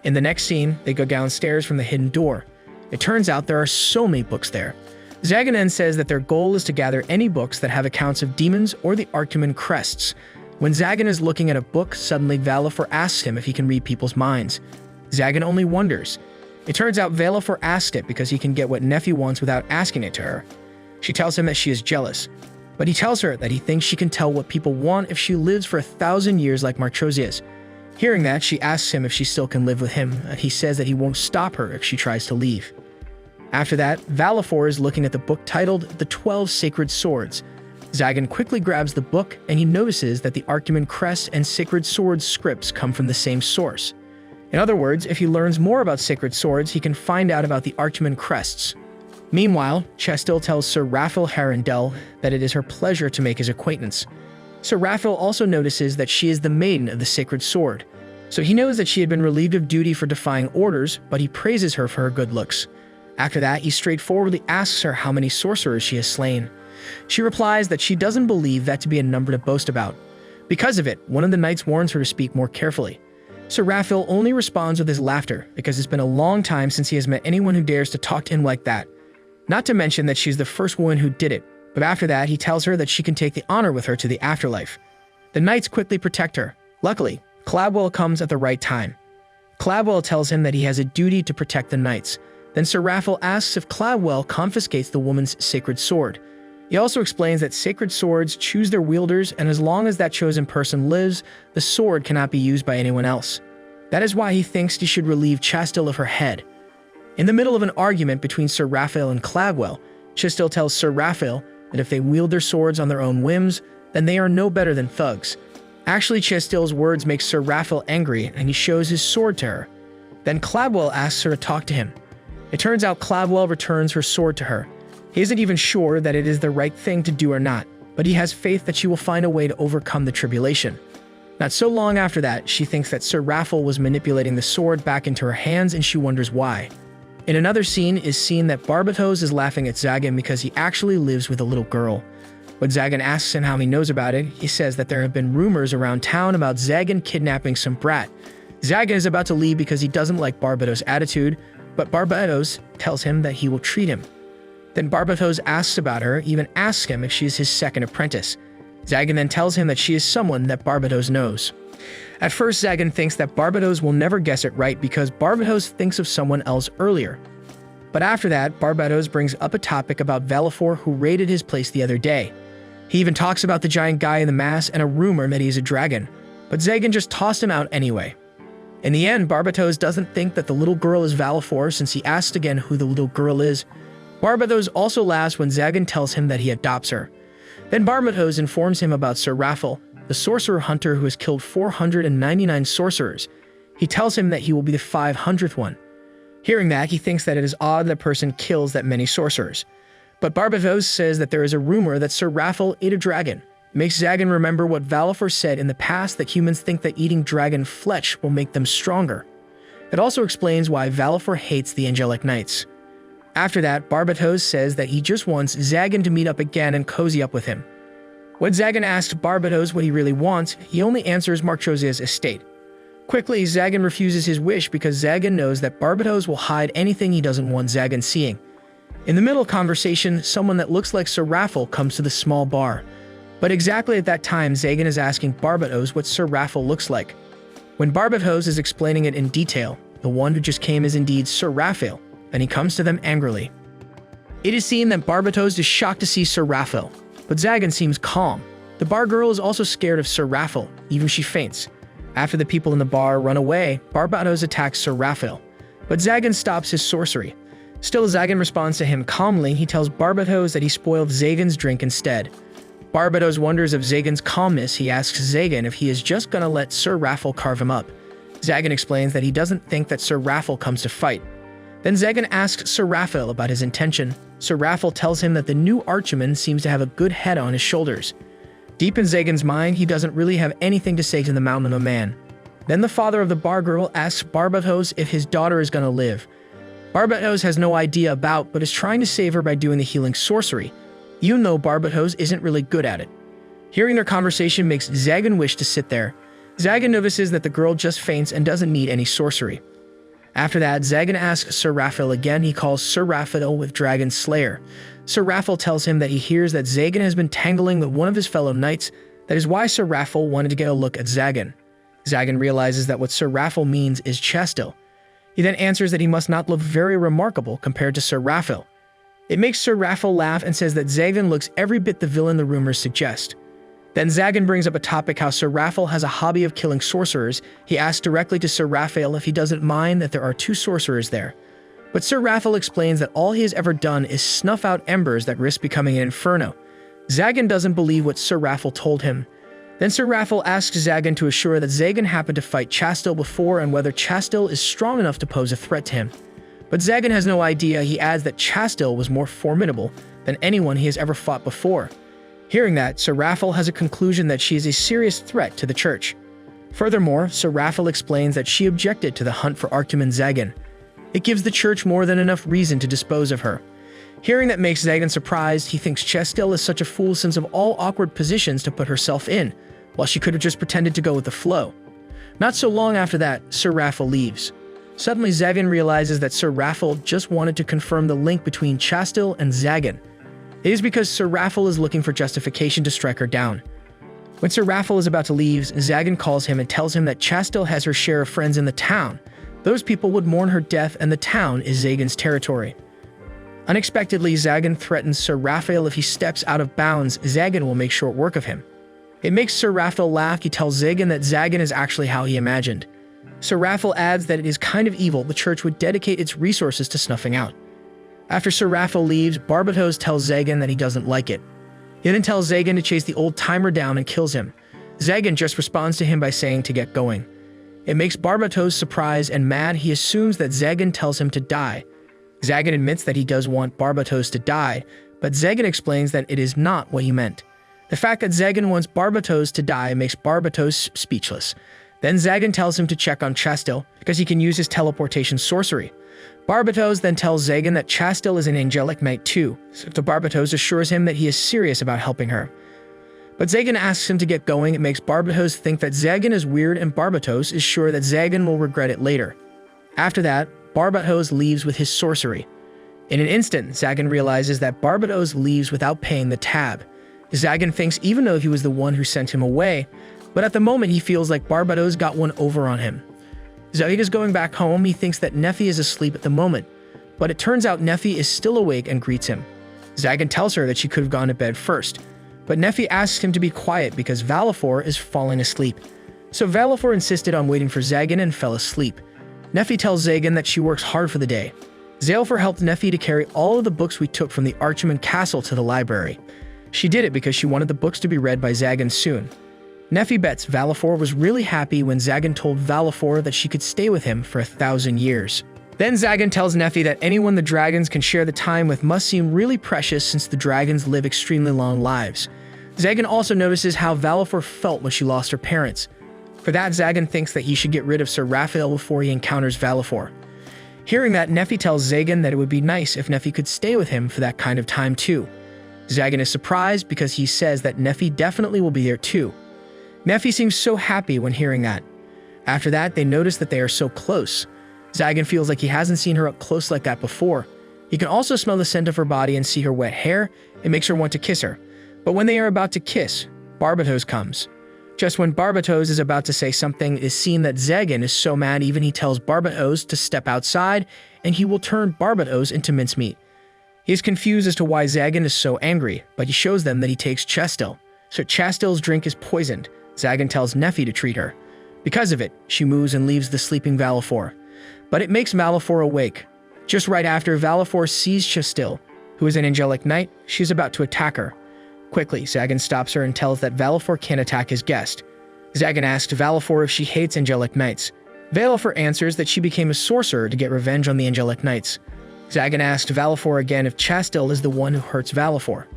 In the next scene, they go downstairs from the hidden door. It turns out there are so many books there. Zagan then says that their goal is to gather any books that have accounts of demons or the Archdemon crests. When Zagan is looking at a book, suddenly Valifor asks him if he can read people's minds. Zagan only wonders. It turns out Valifor asked it because he can get what Nephi wants without asking it to her. She tells him that she is jealous, but he tells her that he thinks she can tell what people want if she lives for 1,000 years like Marchosias. Hearing that, she asks him if she still can live with him, and he says that he won't stop her if she tries to leave. After that, Valifor is looking at the book titled The 12 Sacred Swords. Zagan quickly grabs the book, and he notices that the Archdemon crest and Sacred Swords scripts come from the same source. In other words, if he learns more about Sacred Swords, he can find out about the Archdemon crests. Meanwhile, Chastil tells Sir Raphael Harendel that it is her pleasure to make his acquaintance. Sir Raphael also notices that she is the maiden of the Sacred Sword. So he knows that she had been relieved of duty for defying orders, but he praises her for her good looks. After that, he straightforwardly asks her how many sorcerers she has slain. She replies that she doesn't believe that to be a number to boast about. Because of it, one of the knights warns her to speak more carefully. Sir Raphael only responds with his laughter, because it's been a long time since he has met anyone who dares to talk to him like that. Not to mention that she's the first woman who did it, but after that, he tells her that she can take the honor with her to the afterlife. The knights quickly protect her. Luckily, Cladwell comes at the right time. Cladwell tells him that he has a duty to protect the knights. Then Sir Raphael asks if Cladwell confiscates the woman's sacred sword. He also explains that sacred swords choose their wielders, and as long as that chosen person lives, the sword cannot be used by anyone else. That is why he thinks he should relieve Chastil of her head. In the middle of an argument between Sir Raphael and Cladwell, Chastil tells Sir Raphael that if they wield their swords on their own whims, then they are no better than thugs. Actually, Chastil's words make Sir Raphael angry, and he shows his sword to her. Then Cladwell asks her to talk to him. It turns out Cladwell returns her sword to her. He isn't even sure that it is the right thing to do or not, but he has faith that she will find a way to overcome the tribulation. Not so long after that, she thinks that Sir Raphael was manipulating the sword back into her hands, and she wonders why. In another scene is seen that Barbatos is laughing at Zagan because he actually lives with a little girl. When Zagan asks him how he knows about it, he says that there have been rumors around town about Zagan kidnapping some brat. Zagan is about to leave because he doesn't like Barbatos' attitude, but Barbatos tells him that he will treat him. Then Barbatos asks about her, even asks him if she is his second apprentice. Zagan then tells him that she is someone that Barbatos knows. At first, Zagan thinks that Barbatos will never guess it right because Barbatos thinks of someone else earlier. But after that, Barbatos brings up a topic about Valifor who raided his place the other day. He even talks about the giant guy in the mask and a rumor that he is a dragon, but Zagan just tossed him out anyway. In the end, Barbatos doesn't think that the little girl is Valifor since he asks again who the little girl is. Barbatos also laughs when Zagan tells him that he adopts her. Then Barbatos informs him about Sir Raphael, the sorcerer hunter who has killed 499 sorcerers. He tells him that he will be the 500th one. Hearing that, he thinks that it is odd that a person kills that many sorcerers. But Barbatos says that there is a rumor that Sir Raffel ate a dragon. It makes Zagan remember what Valifor said in the past, that humans think that eating dragon flesh will make them stronger. It also explains why Valifor hates the Angelic Knights. After that, Barbatos says that he just wants Zagan to meet up again and cozy up with him. When Zagan asks Barbatos what he really wants, he only answers Marchosia's estate. Quickly, Zagan refuses his wish because Zagan knows that Barbatos will hide anything he doesn't want Zagan seeing. In the middle of conversation, someone that looks like Sir Raffel comes to the small bar. But exactly at that time, Zagan is asking Barbatos what Sir Raffel looks like. When Barbatos is explaining it in detail, the one who just came is indeed Sir Raffel, and he comes to them angrily. It is seen that Barbatos is shocked to see Sir Raffel, but Zagan seems calm. The bar girl is also scared of Sir Raffel, even she faints. After the people in the bar run away, Barbatos attacks Sir Raffel, but Zagan stops his sorcery. Still, Zagan responds to him calmly. He tells Barbatos that he spoiled Zagan's drink instead. Barbatos wonders of Zagan's calmness. He asks Zagan if he is just gonna let Sir Raffel carve him up. Zagan explains that he doesn't think that Sir Raffel comes to fight. Then Zagan asks Sir Raffel about his intention. Sir Raffel tells him that the new Archdemon seems to have a good head on his shoulders. Deep in Zagan's mind, he doesn't really have anything to say to the Mountain of Man. Then the father of the bar girl asks Barbatos if his daughter is gonna live. Barbatos has no idea about, but is trying to save her by doing the healing sorcery, even though Barbatos isn't really good at it. Hearing their conversation makes Zagan wish to sit there. Zagan notices that the girl just faints and doesn't need any sorcery. After that, Zagan asks Sir Raffel again. He calls Sir Raffel with Dragon Slayer. Sir Raffel tells him that he hears that Zagan has been tangling with one of his fellow knights. That is why Sir Raffel wanted to get a look at Zagan. Zagan realizes that what Sir Raffel means is Chastil. He then answers that he must not look very remarkable compared to Sir Raffel. It makes Sir Raffel laugh and says that Zagan looks every bit the villain the rumors suggest. Then Zagan brings up a topic how Sir Raffel has a hobby of killing sorcerers. He asks directly to Sir Raffel if he doesn't mind that there are 2 sorcerers there. But Sir Raffel explains that all he has ever done is snuff out embers that risk becoming an inferno. Zagan doesn't believe what Sir Raffel told him. Then Sir Raffel asks Zagan to assure that Zagan happened to fight Chastil before and whether Chastil is strong enough to pose a threat to him. But Zagan has no idea. He adds that Chastil was more formidable than anyone he has ever fought before. Hearing that, Sir Raffel has a conclusion that she is a serious threat to the church. Furthermore, Sir Raffel explains that she objected to the hunt for Archdemon Zagan. It gives the church more than enough reason to dispose of her. Hearing that makes Zagan surprised. He thinks Chastil is such a fool since of all awkward positions to put herself in, while she could have just pretended to go with the flow. Not so long after that, Sir Raffel leaves. Suddenly, Zagan realizes that Sir Raffel just wanted to confirm the link between Chastil and Zagan. It is because Sir Raffel is looking for justification to strike her down. When Sir Raffel is about to leave, Zagan calls him and tells him that Chastil has her share of friends in the town. Those people would mourn her death, and the town is Zagan's territory. Unexpectedly, Zagan threatens Sir Raffel if he steps out of bounds, Zagan will make short work of him. It makes Sir Raffel laugh. He tells Zagan that Zagan is actually how he imagined. Sir Raffel adds that it is kind of evil the church would dedicate its resources to snuffing out. After Sir Raffel leaves, Barbatos tells Zagan that he doesn't like it. He then tells Zagan to chase the old timer down and kills him. Zagan just responds to him by saying to get going. It makes Barbatos surprised and mad. He assumes that Zagan tells him to die. Zagan admits that he does want Barbatos to die, but Zagan explains that it is not what he meant. The fact that Zagan wants Barbatos to die makes Barbatos speechless. Then Zagan tells him to check on Chastil, because he can use his teleportation sorcery. Barbatos then tells Zagan that Chastil is an angelic knight too, so Barbatos assures him that he is serious about helping her. But Zagan asks him to get going. It makes Barbatos think that Zagan is weird, and Barbatos is sure that Zagan will regret it later. After that, Barbatos leaves with his sorcery. In an instant, Zagan realizes that Barbatos leaves without paying the tab. Zagan thinks even though he was the one who sent him away, but at the moment he feels like Barbatos got one over on him. Zagan is going back home. He thinks that Nephi is asleep at the moment, but it turns out Nephi is still awake and greets him. Zagan tells her that she could have gone to bed first, but Nephi asks him to be quiet because Valifor is falling asleep. So Valifor insisted on waiting for Zagan and fell asleep. Nephi tells Zagan that she works hard for the day. Valifor helped Nephi to carry all of the books we took from the Archdemon castle to the library. She did it because she wanted the books to be read by Zagan soon. Nephi bets Valifor was really happy when Zagan told Valifor that she could stay with him for 1,000 years. Then Zagan tells Nephi that anyone the dragons can share the time with must seem really precious since the dragons live extremely long lives. Zagan also notices how Valifor felt when she lost her parents. For that, Zagan thinks that he should get rid of Sir Raphael before he encounters Valifor. Hearing that, Nephi tells Zagan that it would be nice if Nephi could stay with him for that kind of time too. Zagan is surprised because he says that Nephi definitely will be there too. Nephi seems so happy when hearing that. After that, they notice that they are so close. Zagan feels like he hasn't seen her up close like that before. He can also smell the scent of her body and see her wet hair. It makes her want to kiss her. But when they are about to kiss, Barbatos comes. Just when Barbatos is about to say something, it is seen that Zagan is so mad even he tells Barbatos to step outside and he will turn Barbatos into mincemeat. He is confused as to why Zagan is so angry, but he shows them that he takes Chastel. So Chastel's drink is poisoned. Zagan tells Nephi to treat her. Because of it, she moves and leaves the sleeping Valifor. But it makes Valifor awake. Just right after Valifor sees Chastel, who is an angelic knight, she is about to attack her. Quickly, Zagan stops her and tells that Valifor can't attack his guest. Zagan asks Valifor if she hates angelic knights. Valifor answers that she became a sorcerer to get revenge on the angelic knights. Zagan asks Valifor again if Chastel is the one who hurts Valifor.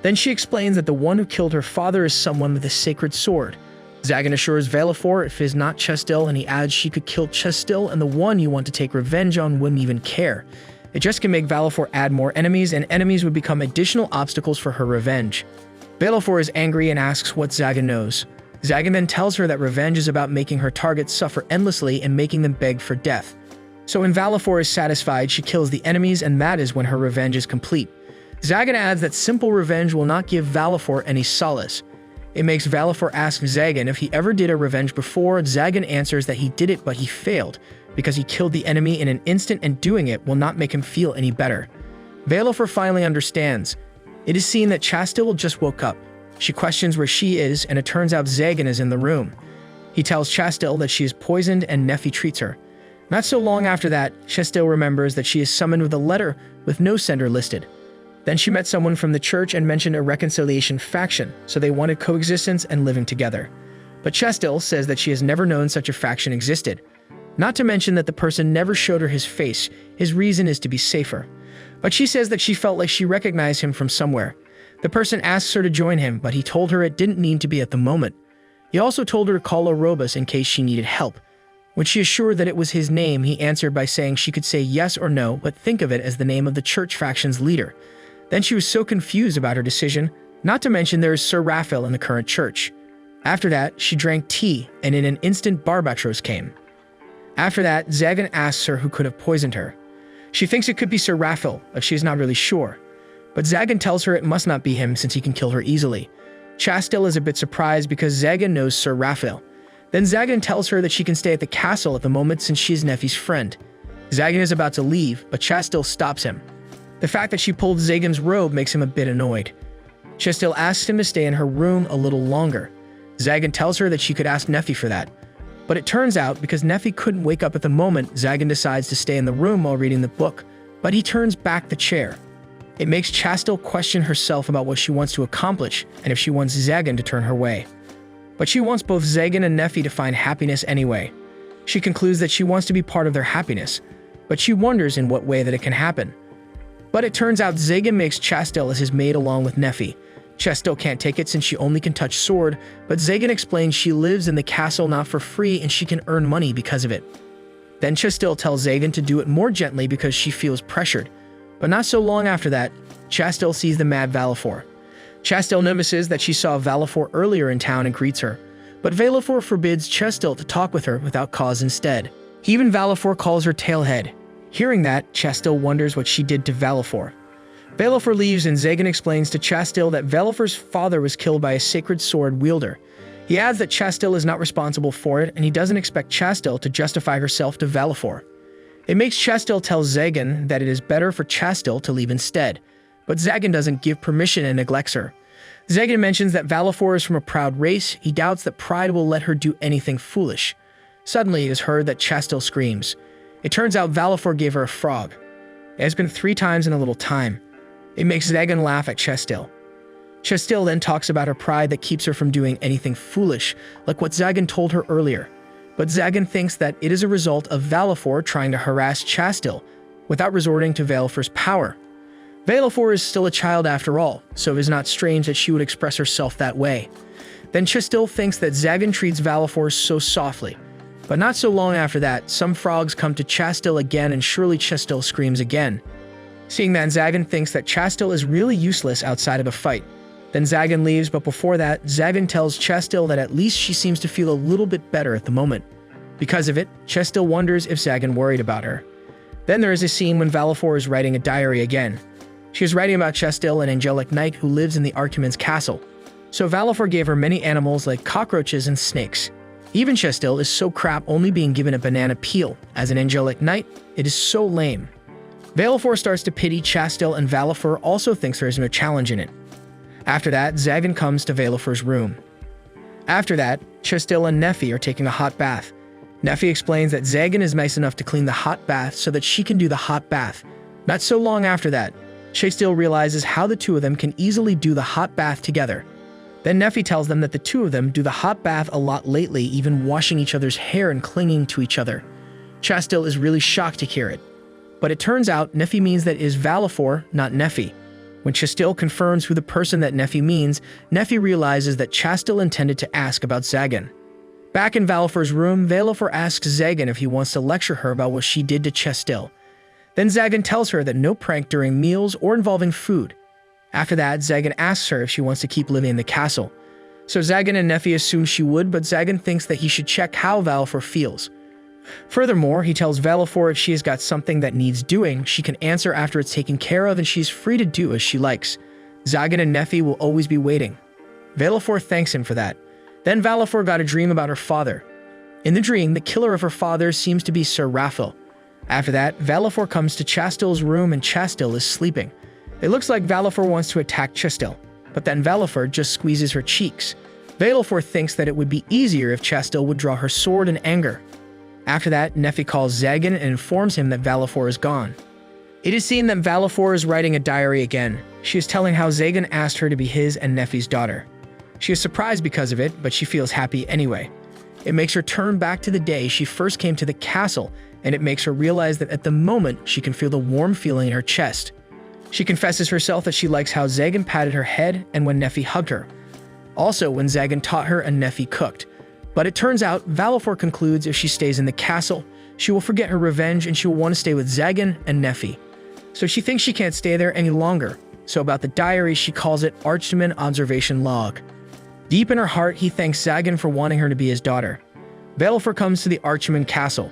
Then she explains that the one who killed her father is someone with a sacred sword. Zagan assures Valifor if it is not Chastel, and he adds she could kill Chastel and the one you want to take revenge on wouldn't even care. It just can make Valifor add more enemies, and enemies would become additional obstacles for her revenge. Valifor is angry and asks what Zagan knows. Zagan then tells her that revenge is about making her targets suffer endlessly and making them beg for death. So when Valifor is satisfied, she kills the enemies, and that is when her revenge is complete. Zagan adds that simple revenge will not give Valifor any solace. It makes Valifor ask Zagan if he ever did a revenge before. Zagan answers that he did it, but he failed, because he killed the enemy in an instant and doing it will not make him feel any better. Valifor finally understands. It is seen that Chastel just woke up. She questions where she is, and it turns out Zagan is in the room. He tells Chastel that she is poisoned and Nephi treats her. Not so long after that, Chastel remembers that she is summoned with a letter with no sender listed. Then she met someone from the church and mentioned a reconciliation faction, so they wanted coexistence and living together. But Chastel says that she has never known such a faction existed. Not to mention that the person never showed her his face. His reason is to be safer. But she says that she felt like she recognized him from somewhere. The person asks her to join him, but he told her it didn't need to be at the moment. He also told her to call Orobus in case she needed help. When she assured that it was his name, he answered by saying she could say yes or no, but think of it as the name of the church faction's leader. Then she was so confused about her decision, not to mention there is Sir Raphael in the current church. After that, she drank tea, and in an instant Barbatros came. After that, Zagan asks her who could have poisoned her. She thinks it could be Sir Raphael, but she is not really sure. But Zagan tells her it must not be him since he can kill her easily. Chastel is a bit surprised because Zagan knows Sir Raphael. Then Zagan tells her that she can stay at the castle at the moment since she is Nephi's friend. Zagan is about to leave, but Chastel stops him. The fact that she pulled Zagan's robe makes him a bit annoyed. Chastel asks him to stay in her room a little longer. Zagan tells her that she could ask Nephi for that. But it turns out, because Nephi couldn't wake up at the moment, Zagan decides to stay in the room while reading the book, but he turns back the chair. It makes Chastel question herself about what she wants to accomplish and if she wants Zagan to turn her way. But she wants both Zagan and Nephi to find happiness anyway. She concludes that she wants to be part of their happiness, but she wonders in what way that it can happen. But it turns out Zagan makes Chastel as his maid along with Nephi. Chastel can't take it since she only can touch sword, but Zagan explains she lives in the castle not for free and she can earn money because of it. Then Chastel tells Zagan to do it more gently because she feels pressured. But not so long after that, Chastel sees the mad Valifor. Chastel notices that she saw Valifor earlier in town and greets her, but Valifor forbids Chastel to talk with her without cause instead. Even Valifor calls her tailhead. Hearing that, Chastel wonders what she did to Valifor. Valifor leaves and Zagan explains to Chastel that Valifor's father was killed by a sacred sword wielder. He adds that Chastel is not responsible for it and he doesn't expect Chastel to justify herself to Valifor. It makes Chastel tell Zagan that it is better for Chastel to leave instead, but Zagan doesn't give permission and neglects her. Zagan mentions that Valifor is from a proud race. He doubts that pride will let her do anything foolish. Suddenly it is heard that Chastel screams. It turns out Valifor gave her a frog. It has been 3 times in a little time. It makes Zagan laugh at Chastel. Chastel then talks about her pride that keeps her from doing anything foolish, like what Zagan told her earlier. but Zagan thinks that it is a result of Valifor trying to harass Chastil without resorting to Valifor's power. Valifor is still a child after all, so it is not strange that she would express herself that way. Then Chastil thinks that Zagan treats Valifor so softly. But not so long after that, some frogs come to Chastil again and surely Chastil screams again. Seeing that, Zagan thinks that Chastil is really useless outside of a fight. Then Zagan leaves, but before that, Zagan tells Chastil that at least she seems to feel a little bit better at the moment. Because of it, Chastil wonders if Zagan worried about her. Then there is a scene when Valifor is writing a diary again. She is writing about Chastil, an angelic knight who lives in the Archdemon's castle. So Valifor gave her many animals like cockroaches and snakes. Even Chastil is so crap only being given a banana peel. As an angelic knight, it is so lame. Valifor starts to pity Chastil and Valifor also thinks there is no challenge in it. After that, Zagan comes to Valifor's room. After that, Chastil and Nephi are taking a hot bath. Nephi explains that Zagan is nice enough to clean the hot bath so that she can do the hot bath. Not so long after that, Chastil realizes how the two of them can easily do the hot bath together. Then Nephi tells them that the two of them do the hot bath a lot lately, even washing each other's hair and clinging to each other. Chastil is really shocked to hear it. But it turns out Nephi means that it is Valifor, not Nephi. When Chastil confirms who the person that Nephi means, Nephi realizes that Chastil intended to ask about Zagan. Back in Valifor's room, Valifor asks Zagan if he wants to lecture her about what she did to Chastil. Then Zagan tells her that no prank during meals or involving food. After that, Zagan asks her if she wants to keep living in the castle. So Zagan and Nephi assume she would, but Zagan thinks that he should check how Valifor feels. Furthermore, he tells Valifor if she has got something that needs doing, she can answer after it's taken care of and she's free to do as she likes. Zagan and Nephi will always be waiting. Valifor thanks him for that. Then Valifor got a dream about her father. In the dream, the killer of her father seems to be Sir Raphael. After that, Valifor comes to Chastil's room and Chastil is sleeping. It looks like Valifor wants to attack Chastil, but then Valifor just squeezes her cheeks. Valifor thinks that it would be easier if Chastil would draw her sword in anger. After that, Nephi calls Zagan and informs him that Valifor is gone. It is seen that Valifor is writing a diary again. She is telling how Zagan asked her to be his and Nephi's daughter. She is surprised because of it, but she feels happy anyway. It makes her turn back to the day she first came to the castle, and it makes her realize that at the moment she can feel the warm feeling in her chest. She confesses herself that she likes how Zagan patted her head and when Nephi hugged her. Also when Zagan taught her and Nephi cooked. But it turns out Valifor concludes if she stays in the castle, she will forget her revenge and she will want to stay with Zagan and Nephi. So she thinks she can't stay there any longer. So about the diary, she calls it Archdemon Observation Log. Deep in her heart, he thanks Zagan for wanting her to be his daughter. Valifor comes to the Archdemon castle.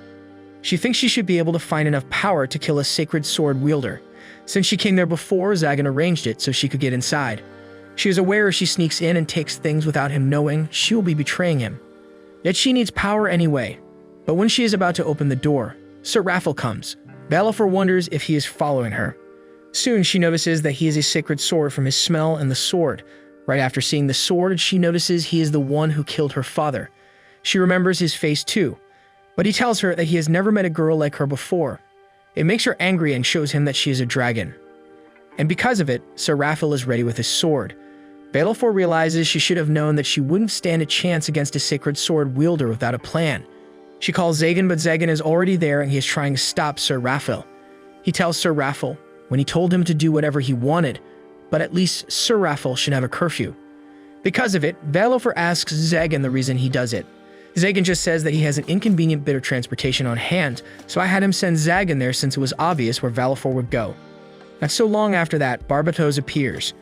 She thinks she should be able to find enough power to kill a sacred sword wielder. Since she came there before, Zagan arranged it so she could get inside. She is aware if she sneaks in and takes things without him knowing, she will be betraying him. Yet she needs power anyway. But when she is about to open the door, Sir Raphael comes. Valifor wonders if he is following her. Soon she notices that he is a sacred sword from his smell and the sword. Right after seeing the sword, she notices he is the one who killed her father. She remembers his face too, but he tells her that he has never met a girl like her before. It makes her angry and shows him that she is a dragon. And because of it, Sir Raphael is ready with his sword. Valifor realizes she should have known that she wouldn't stand a chance against a sacred sword wielder without a plan. She calls Zagan, but Zagan is already there and he is trying to stop Sir Raphael. He tells Sir Raphael when he told him to do whatever he wanted, but at least Sir Raphael should have a curfew. Because of it, Valifor asks Zagan the reason he does it. Zagan just says that he has an inconvenient bit of transportation on hand, so I had him send Zagan there since it was obvious where Valifor would go. Not so long after that, Barbatos appears.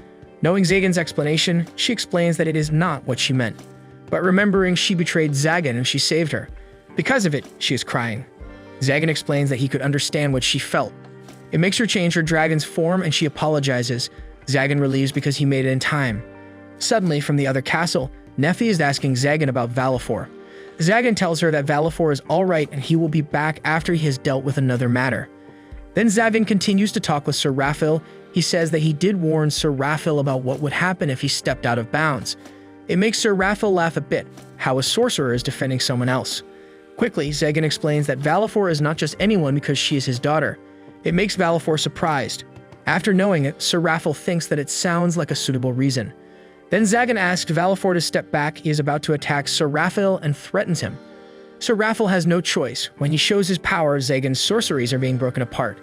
Knowing Zagan's explanation, she explains that it is not what she meant. But remembering she betrayed Zagan and she saved her. Because of it, she is crying. Zagan explains that he could understand what she felt. It makes her change her dragon's form and she apologizes. Zagan relieves because he made it in time. Suddenly, from the other castle, Nephi is asking Zagan about Valifor. Zagan tells her that Valifor is alright and he will be back after he has dealt with another matter. Then Zagan continues to talk with Sir Raphael. He says that he did warn Sir Raphael about what would happen if he stepped out of bounds. It makes Sir Raphael laugh a bit, how a sorcerer is defending someone else. Quickly, Zagan explains that Valifor is not just anyone because she is his daughter. It makes Valifor surprised. After knowing it, Sir Raphael thinks that it sounds like a suitable reason. Then Zagan asks Valifor to step back. He is about to attack Sir Raphael and threatens him. Sir Raffle has no choice. When he shows his power, Zagan's sorceries are being broken apart.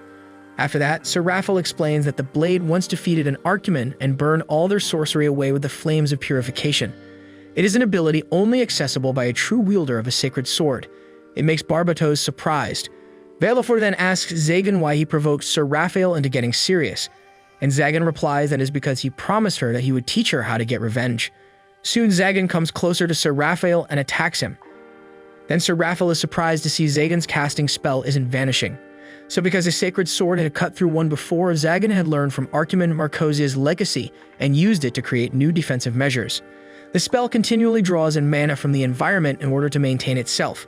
After that, Sir Raffle explains that the blade once defeated an Archdemon and burned all their sorcery away with the flames of purification. It is an ability only accessible by a true wielder of a sacred sword. It makes Barbatos surprised. Valefor then asks Zagan why he provoked Sir Raphael into getting serious, and Zagan replies that it is because he promised her that he would teach her how to get revenge. Soon Zagan comes closer to Sir Raphael and attacks him. Then Sir Raphael is surprised to see Zagan's casting spell isn't vanishing. So because a sacred sword had cut through one before, Zagan had learned from Archdemon Marcosia's legacy and used it to create new defensive measures. The spell continually draws in mana from the environment in order to maintain itself.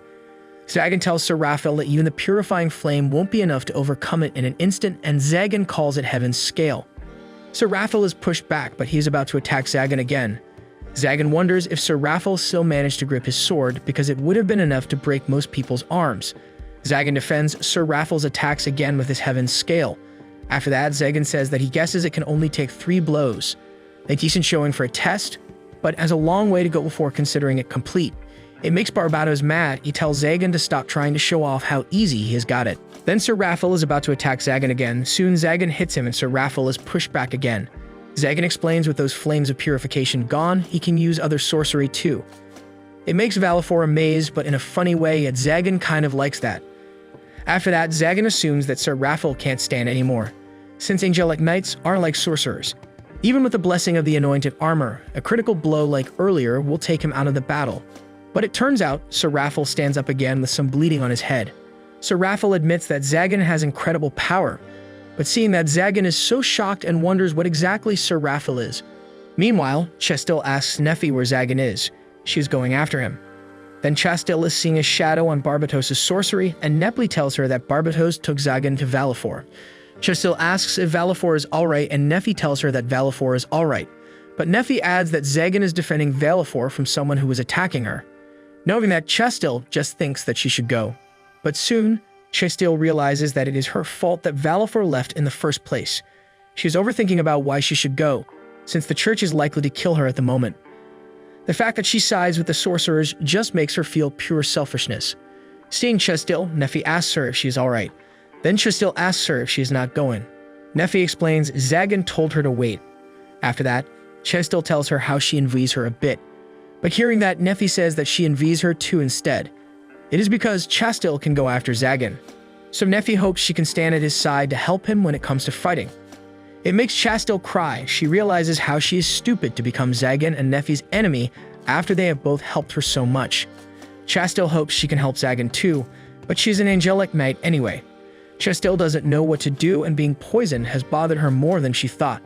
Zagan tells Sir Raphael that even the purifying flame won't be enough to overcome it in an instant, and Zagan calls it Heaven's Scale. Sir Raphael is pushed back, but he is about to attack Zagan again. Zagan wonders if Sir Raphael still managed to grip his sword, because it would have been enough to break most people's arms. Zagan defends Sir Raphael's attacks again with his Heaven's Scale. After that, Zagan says that he guesses it can only take 3 blows. A decent showing for a test, but has a long way to go before considering it complete. It makes Barbatos mad. He tells Zagan to stop trying to show off how easy he has got it. Then Sir Raphael is about to attack Zagan again. Soon Zagan hits him and Sir Raphael is pushed back again. Zagan explains with those flames of purification gone, he can use other sorcery too. It makes Valefor amazed, but in a funny way, yet Zagan kind of likes that. After that, Zagan assumes that Sir Raphael can't stand anymore, since angelic knights are like sorcerers. Even with the blessing of the anointed armor, a critical blow like earlier will take him out of the battle. But it turns out Sir Raphael stands up again with some bleeding on his head. Sir Raphael admits that Zagan has incredible power, but seeing that Zagan is so shocked and wonders what exactly Sir Raphael is. Meanwhile, Chastil asks Nephi where Zagan is. She is going after him. Then Chastil is seeing a shadow on Barbatos' sorcery, and Nephi tells her that Barbatos took Zagan to Valefor. Chastil asks if Valefor is alright, and Nephi tells her that Valefor is alright. But Nephi adds that Zagan is defending Valefor from someone who was attacking her. Knowing that, Chastil just thinks that she should go. But soon, Chastil realizes that it is her fault that Valefor left in the first place. She is overthinking about why she should go, since the church is likely to kill her at the moment. The fact that she sides with the sorcerers just makes her feel pure selfishness. Seeing Chastil, Nephi asks her if she is alright. Then Chastil asks her if she is not going. Nephi explains Zagan told her to wait. After that, Chastil tells her how she envies her a bit. But hearing that, Nephi says that she envies her too instead. It is because Chastil can go after Zagan. So Nephi hopes she can stand at his side to help him when it comes to fighting. It makes Chastil cry. She realizes how she is stupid to become Zagan and Nephi's enemy after they have both helped her so much. Chastil hopes she can help Zagan too, but she's an angelic knight anyway. Chastil doesn't know what to do, and being poisoned has bothered her more than she thought.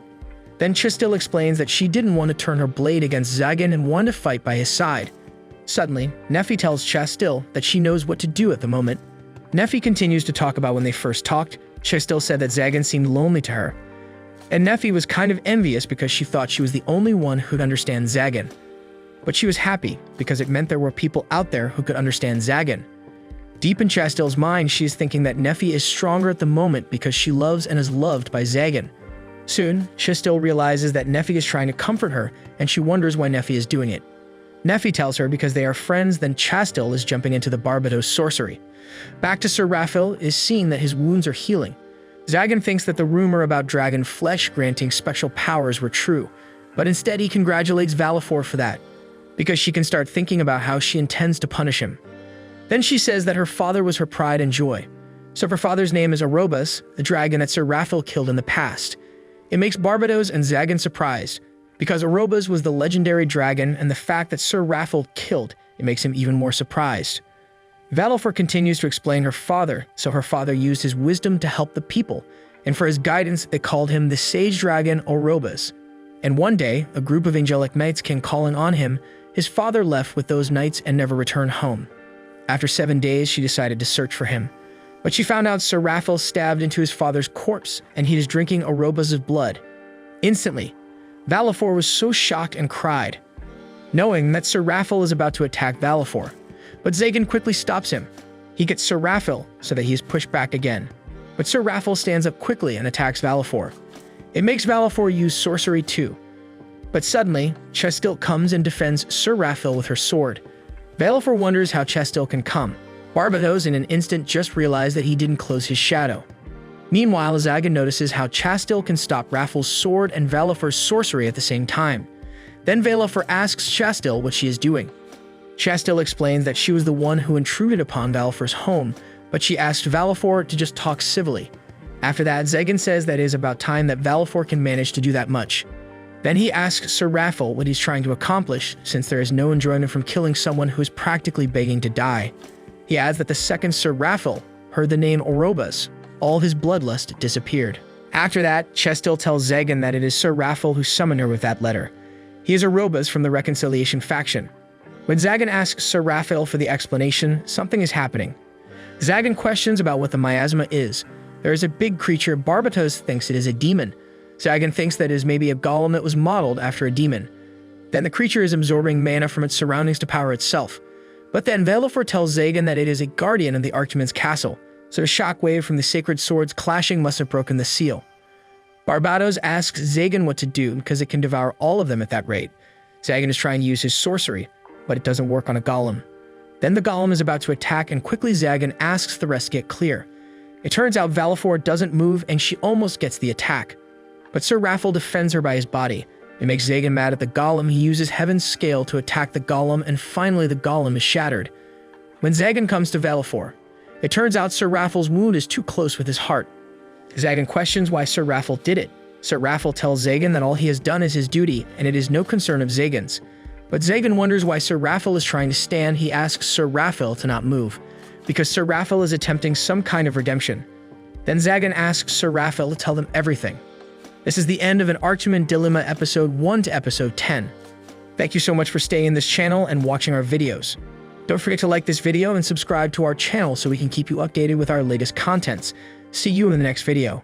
Then Chastil explains that she didn't want to turn her blade against Zagan and wanted to fight by his side. Suddenly, Nephi tells Chastil that she knows what to do at the moment. Nephi continues to talk about when they first talked. Chastil said that Zagan seemed lonely to her, and Nephi was kind of envious because she thought she was the only one who'd understand Zagan. But she was happy because it meant there were people out there who could understand Zagan. Deep in Chastil's mind, she is thinking that Nephi is stronger at the moment because she loves and is loved by Zagan. Soon, Chastil realizes that Nephi is trying to comfort her, and she wonders why Nephi is doing it. Nephi tells her because they are friends, then Chastil is jumping into the Barbatos sorcery. Back to Sir Raphael is seen that his wounds are healing. Zagan thinks that the rumor about dragon flesh granting special powers were true, but instead he congratulates Valefor for that, because she can start thinking about how she intends to punish him. Then she says that her father was her pride and joy. So if her father's name is Arobas, the dragon that Sir Raphael killed in the past. It makes Barbatos and Zagan surprised, because Arobas was the legendary dragon, and the fact that Sir Raphael killed it makes him even more surprised. Valefor continues to explain her father, so her father used his wisdom to help the people, and for his guidance they called him the sage dragon Arobas. And one day, a group of angelic knights came calling on him. His father left with those knights and never returned home. After 7 days, she decided to search for him. But she found out Sir Raphael stabbed into his father's corpse, and he is drinking Arobas' blood. Instantly, Valefor was so shocked and cried, knowing that Sir Raphael is about to attack Valefor. But Zagan quickly stops him. He gets Sir Raphael so that he is pushed back again. But Sir Raphael stands up quickly and attacks Valefor. It makes Valefor use sorcery too. But suddenly, Chastil comes and defends Sir Raphael with her sword. Valifor wonders how Chastel can come. Barbatos in an instant just realized that he didn't close his shadow. Meanwhile, Zagan notices how Chastel can stop Raffle's sword and Valifor's sorcery at the same time. Then Valifor asks Chastel what she is doing. Chastel explains that she was the one who intruded upon Valifor's home, but she asked Valifor to just talk civilly. After that, Zagan says that it is about time that Valifor can manage to do that much. Then he asks Sir Raffle what he's trying to accomplish, since there is no enjoyment from killing someone who is practically begging to die. He adds that the second Sir Raffle heard the name Orobas, all his bloodlust disappeared. After that, Chastel tells Zagan that it is Sir Raffle who summoned her with that letter. He is Orobas from the Reconciliation faction. When Zagan asks Sir Raffle for the explanation, something is happening. Zagan questions about what the miasma is. There is a big creature. Barbatos thinks it is a demon. Zagan thinks that it is maybe a golem that was modeled after a demon. Then the creature is absorbing mana from its surroundings to power itself. But then Valifor tells Zagan that it is a guardian of the Archdemon's castle, so the shockwave from the sacred swords clashing must have broken the seal. Barbatos asks Zagan what to do because it can devour all of them at that rate. Zagan is trying to use his sorcery, but it doesn't work on a golem. Then the golem is about to attack, and quickly Zagan asks the rest to get clear. It turns out Valifor doesn't move and she almost gets the attack. But Sir Raffle defends her by his body. It makes Zagan mad at the golem. He uses Heaven's Scale to attack the golem, and finally the golem is shattered. When Zagan comes to Valifor, it turns out Sir Raffle's wound is too close with his heart. Zagan questions why Sir Raffle did it. Sir Raffle tells Zagan that all he has done is his duty, and it is no concern of Zagan's. But Zagan wonders why Sir Raffle is trying to stand. He asks Sir Raffle to not move, because Sir Raffle is attempting some kind of redemption. Then Zagan asks Sir Raffle to tell them everything. This is the end of an Archdemon Dilemma episode 1 to episode 10. Thank you so much for staying in this channel and watching our videos. Don't forget to like this video and subscribe to our channel so we can keep you updated with our latest contents. See you in the next video.